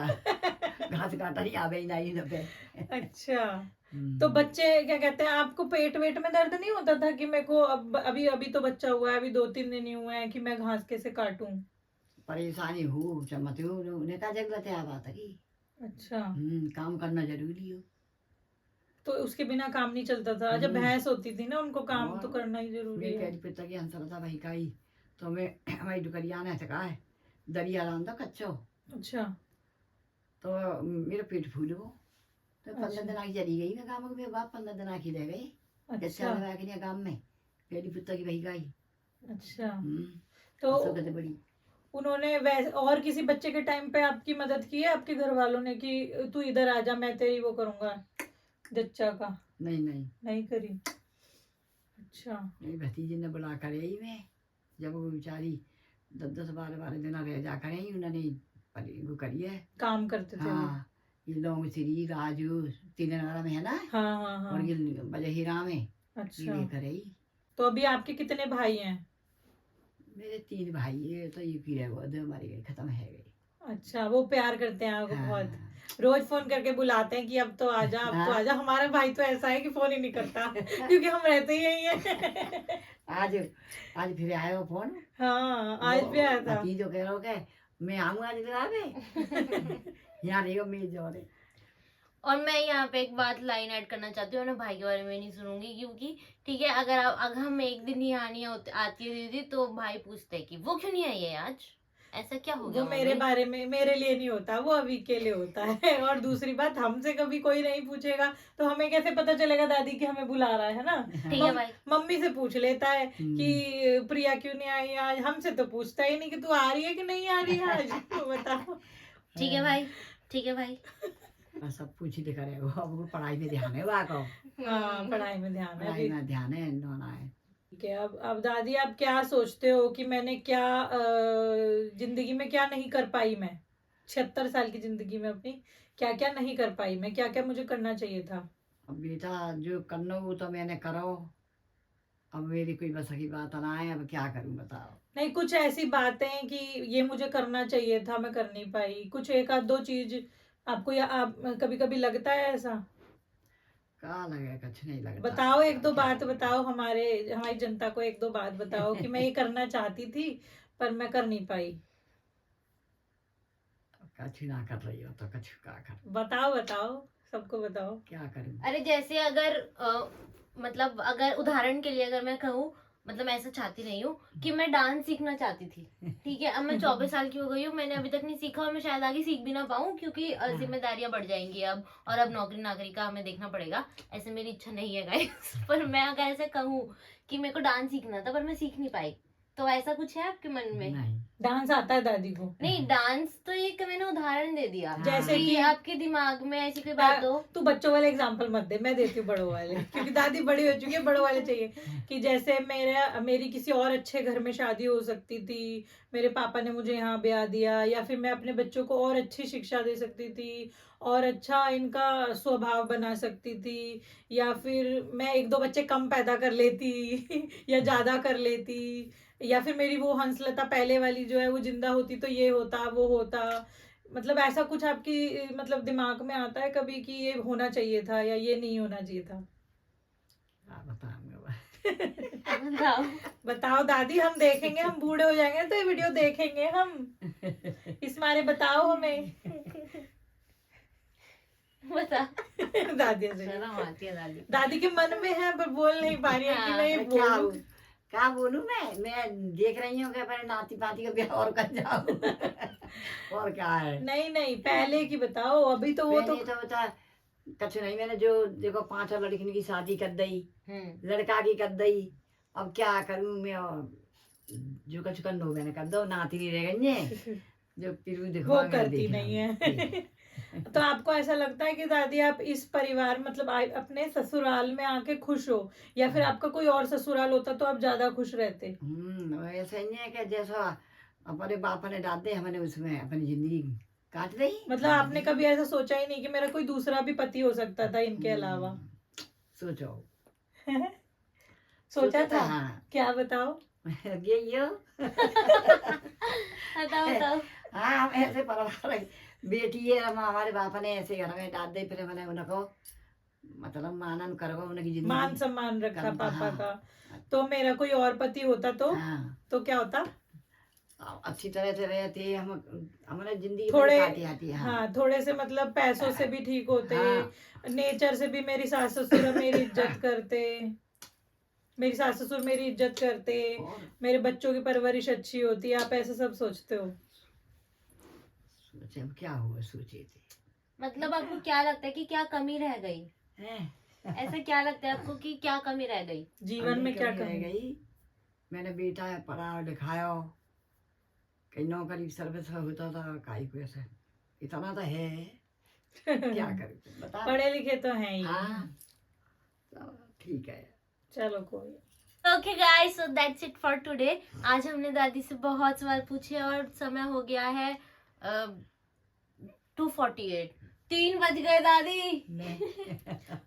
घास काटा ही आवे ही नहीं ना पे। अच्छा, तो बच्चे क्या कहते हैं, आपको पेट वेट में दर्द नहीं होता था कि मेरे को अब अभी अभी तो बच्चा हुआ है, अभी 2-3 दिन ही हुए हैं कि मैं घास कैसे काटूं? परेशानी हो चमत हो उन्हें का जरूरत है बात की। अच्छा, काम करना जरूरी हो। तो उसके बिना काम नहीं चलता था? जब भैंस होती थी ना उनको काम और तो करना ही जरूरी मेरे है। पेट पिता की हंसर था भाई काई, तो मैं हमारी दुकरिया ने चका है दरिया रांधा कच्चो, अच्छा, तो मेरा पेट फूल हो, तो 15 अच्छा। दिन आकी चली गई मैं काम में, बाप 15 दिन आकी रह गई अच्छा, अच्छा लगा के काम में मेरी पुत्र की भाई गाई। अच्छा। तो तो बड़ी उन्होंने वैसे और किसी बच्चे के टाइम पे आपकी मदद की है आपके घर वालों ने कि तू इधर आ जा मैं तेरी वो करूंगा जच्चा का? नहीं करी? अच्छा, मेरी भतीजी ने बुला कर आई मैं, जब वो बेचारी 10-12 दिन रह जा कर आई उन्होंने वो करी है। काम करते थे वो? हाँ, ये लोग श्री राजू तिलनवाड़ा में है ना, हाँ हाँ हाँ। और ये बजहीरा में ये अच्छा, लेकर आई। तो अभी आपके कितने भाई हैं? मेरे 3 भाई है, तो ये की रह गए, 2 मर गए, खत्म है गई। अच्छा, वो प्यार करते हैं आपको हाँ, बहुत, रोज फोन करके बुलाते हैं कि अब तो आजा अब तो हाँ। आजा। हमारा भाई तो ऐसा है कि फोन ही नहीं करता क्योंकि हम रहते ही यही हैं। आज आज फिर आया वो फोन। हाँ, आज भी आया था। भतीजो कह रहा है मैं आऊँ आज दिलावे यहाँ रही हो मेरी जोड़े। और मैं यहाँ पे एक बात लाइन ऐड करना चाहती हूँ, मैं भाई के बारे में नहीं सुनूंगी क्योंकि ठीक है, अगर हम एक दिन यहाँ नहीं आती है दीदी तो भाई पूछते हैं कि वो क्यों नहीं आई है आज, ऐसा क्या हो गया? वो मेरे बारे में मेरे लिए नहीं होता, वो अभी के लिए होता है। और दूसरी बात, हमसे कभी कोई नहीं पूछेगा तो हमें कैसे पता चलेगा दादी कि हमें बुला रहा है ना? ठीक है भाई। मम्मी से पूछ लेता है कि प्रिया क्यों नहीं आई आज, हमसे तो पूछता ही नहीं कि तू आ रही है कि नहीं आ रही है आज। तो बताओ। ठीक है भाई, ठीक है भाई। सब पूछ ही करे वो, अब वो पढ़ाई में ध्यान है वाको, हाँ, पढ़ाई में ध्यान है पढ़ाई अभी। में ध्यान है नोना है। ठीक है, अब दादी आप क्या सोचते हो कि मैंने क्या जिंदगी में क्या नहीं कर पाई मैं 76 साल की जिंदगी में अपनी, क्या क्या नहीं कर पाई मैं, क्या क्या मुझे करना चाहिए था? अब बेटा जो करना वो तो मैंने करो, अब मेरी कोई बस की बात ना है, अब क्या करूं बताओ। नहीं, कुछ ऐसी बातें कि ये मुझे करना चाहिए था मैं कर नहीं पाई, कुछ एक आध दो चीज आपको या आप कभी कभी लगता है ऐसा? क्या लगे, कुछ नहीं लगता। बताओ, एक दो बात बताओ, हमारी जनता को एक दो बात बताओ कि मैं ये करना चाहती थी पर मैं कर नहीं पाई। कुछ ना कर रही हो तो कुछ क्या कर, बताओ बताओ, सबको बताओ। क्या करूं। अरे जैसे अगर मतलब अगर उदाहरण के लिए अगर मैं कहूँ, मतलब मैं ऐसा चाहती नहीं हूँ कि मैं डांस सीखना चाहती थी, ठीक है, अब मैं 24 साल की हो गई हूँ, मैंने अभी तक नहीं सीखा और मैं शायद आगे सीख भी ना पाऊँ क्योंकि जिम्मेदारियां बढ़ जाएंगी अब, और अब नौकरी नाकरी का हमें देखना पड़ेगा। ऐसे मेरी इच्छा नहीं है गाइस पर मैं अगर ऐसे कहूँ कि मेरे को डांस सीखना था पर मैं सीख नहीं पाई, तो ऐसा कुछ है आपके मन में? नहीं, डांस आता है दादी को? नहीं, डांस तो एक मैंने उदाहरण दे दिया, जैसे कि आपके दिमाग में ऐसी कोई बात हो। तू बच्चों वाले एग्जाम्पल मत दे, मैं देती हूँ बड़ों वाले क्योंकि दादी बड़ी हो चुकी है, बड़ों वाले चाहिए। कि जैसे मेरी किसी और अच्छे घर में शादी हो सकती थी, मेरे पापा ने मुझे यहाँ ब्याह दिया, या फिर मैं अपने बच्चों को और अच्छी शिक्षा दे सकती थी और अच्छा इनका स्वभाव बना सकती थी, या फिर मैं 1-2 बच्चे कम पैदा कर लेती या ज्यादा कर लेती, या फिर मेरी वो हंसलता पहले वाली जो है वो जिंदा होती तो ये होता वो होता। मतलब ऐसा कुछ आपकी मतलब दिमाग में आता है कभी कि ये होना चाहिए था या ये नहीं होना चाहिए था? बताऊंगा बताओ। बताओ दादी, हम देखेंगे, हम बूढ़े हो जाएंगे तो ये वीडियो देखेंगे हम, इस मारे बताओ हमें। बता। दादी से शर्म आती है दादी। दादी के मन में है पर बोल नहीं पा रही है कि मैं ये क्या बोलूं। क्या बोलूं मैं देख रही हूँ कि अपने नाती पाती का ब्याह और कर जाऊं और क्या है। नहीं नहीं, पहले की बताओ, अभी तो वो तो मैंने तो बता कछु नहीं, मैंने जो देखो 5 लड़कियों की शादी कर दी, लड़का की कर दी, अब क्या करूं मैं, और जो कछु कर लो मैंने कर दो, नाती नहीं रह गई है जो फिर देखो वो करती नहीं है। तो आपको ऐसा लगता है कि दादी आप इस परिवार मतलब अपने ससुराल में आके खुश हो, या फिर आपका कोई और ससुराल होता तो आप ज्यादा खुश रहते? ऐसा ही है कि जैसा अपने बाप ने डाल दे हमने उसमें अपनी जिंदगी काट दी। मतलब आपने कभी ऐसा सोचा ही नहीं कि मेरा कोई दूसरा भी पति हो सकता था इनके अलावा? सोचो सोचा था? हाँ। क्या बताओ? यही हो। बताओ बताओ। हाँ हम ऐसे परिवार बेटी है, हम हमारे बाप ने ऐसे घर में डाल दे, फिर मैंने उनको मतलब मानन करो उनकी जिंदगी मान सम्मान रखा करता, पापा हाँ। का। तो मेरा कोई और पति होता तो क्या होता? अच्छी तरह से रहते हम, हमारे जिंदगी थोड़े काटी आती है। हाँ, थोड़े से मतलब पैसों से भी ठीक होते, हाँ। नेचर से भी मेरी सास ससुर मेरी इज्जत करते, मेरी सास ससुर मेरी इज्जत करते, मेरे बच्चों की परवरिश अच्छी होती। आप ऐसा सब सोचते हो? सोचे हम क्या हुआ, सोचे थे। मतलब आपको क्या लगता है कि क्या कमी रह गई? ऐसा क्या लगता है आपको कि क्या कमी रह गई जीवन में? क्या रह कमी? गई, मैंने बेटा पढ़ा लिखाया, कहीं नौकरी सर्विस होता था, काई को ऐसा इतना तो है, क्या करूं बता। पढ़े लिखे तो हैं ही। हाँ तो ठीक है, चलो कोई। Okay guys, so that's it for today. आज हमने दादी से बहुत सवाल पूछे और समय हो गया है 2:48। 3 बज गए दादी।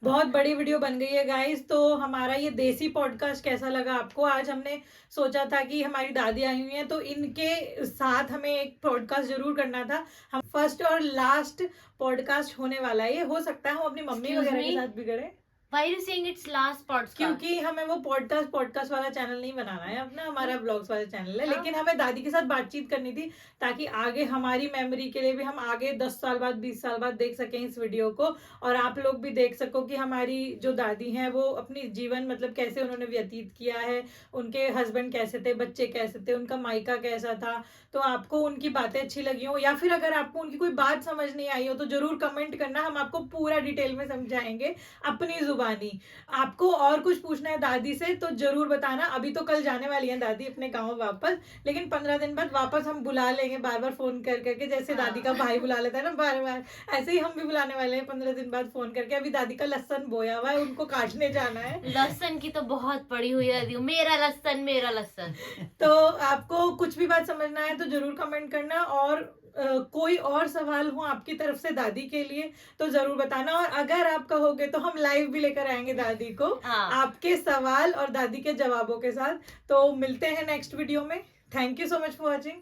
बहुत बड़ी वीडियो बन गई है गाइस। तो हमारा ये देसी पॉडकास्ट कैसा लगा आपको? आज हमने सोचा था कि हमारी दादी आई हुई हैं तो इनके साथ हमें एक पॉडकास्ट जरूर करना था। हम फर्स्ट और लास्ट पॉडकास्ट होने वाला है। ये हो सकता है हम अपनी मम्मी Excuse वगैरह me? के साथ भी करें, Why are you saying it's last podcast? क्योंकि हमें वो पॉडकास्ट वाला चैनल नहीं बनाना है अपना, हमारा ब्लॉग्स वाला चैनल है। हाँ। लेकिन हमें दादी के साथ बातचीत करनी थी ताकि आगे हमारी मेमोरी के लिए भी हम आगे 10 साल बाद 20 साल बाद देख सकें इस वीडियो को, और आप लोग भी देख सको कि हमारी जो दादी हैं वो अपनी जीवन मतलब कैसे उन्होंने व्यतीत किया है, उनके हस्बैंड कैसे थे, बच्चे कैसे थे, उनका मायका कैसा था। तो आपको उनकी बातें अच्छी लगी हो या फिर अगर आपको उनकी कोई बात समझ नहीं आई हो तो जरूर कमेंट करना, हम आपको पूरा डिटेल में समझाएंगे अपनी जुबानी। आपको और कुछ पूछना है दादी से तो जरूर बताना। अभी तो कल जाने वाली है दादी अपने गांव वापस, लेकिन 15 दिन बाद वापस हम बुला लेंगे बार बार फोन कर करके, जैसे दादी का भाई बुला लेता है ना बार बार, ऐसे ही हम भी बुलाने वाले हैं 15 दिन बाद फोन करके। अभी दादी का लहसन बोया हुआ है, उनको काटने जाना है। लहसन की तो बहुत पड़ी हुई है दादी, मेरा लहसन मेरा लहसन। तो आपको कुछ भी बात समझना है तो जरूर कमेंट करना, और कोई और सवाल हो आपकी तरफ से दादी के लिए तो जरूर बताना, और अगर आप कहोगे तो हम लाइव भी लेकर आएंगे दादी को आपके सवाल और दादी के जवाबों के साथ। तो मिलते हैं नेक्स्ट वीडियो में। Thank you so much for watching.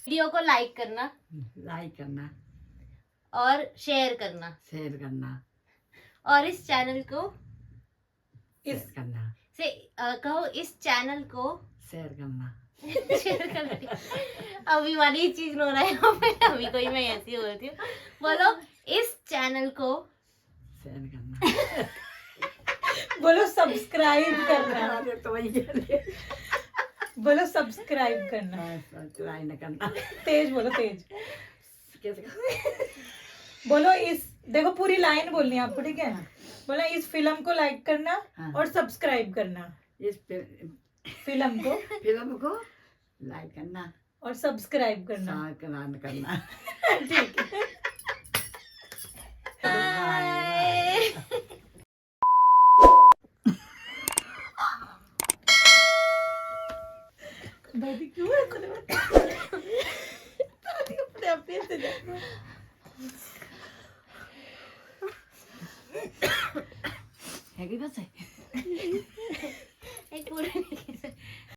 Video को लाइक करना और शेयर करना और इस चैनल को कहो इस चैनल को शेयर करना। अभी वाली चीज रो रहा है अभी कोई मैं ऐसी बोलती हूँ। बोलो इस चैनल को शेयर करना। बोलो सब्सक्राइब करना। तो वही कह रही है। बोलो सब्सक्राइब करना। सब्सक्राइब न करना। तेज बोलो, तेज कैसे बोलो। इस देखो पूरी लाइन बोलनी है आपको, ठीक है? बोला इस फिल्म को लाइक करना और सब्सक्राइब करना। इस फिल्म को लाइक करना और सब्सक्राइब करना। करना। ठीक है। दादी क्यों दादी अपने आप ऐसे जाती है। है कि बस है एक पूरा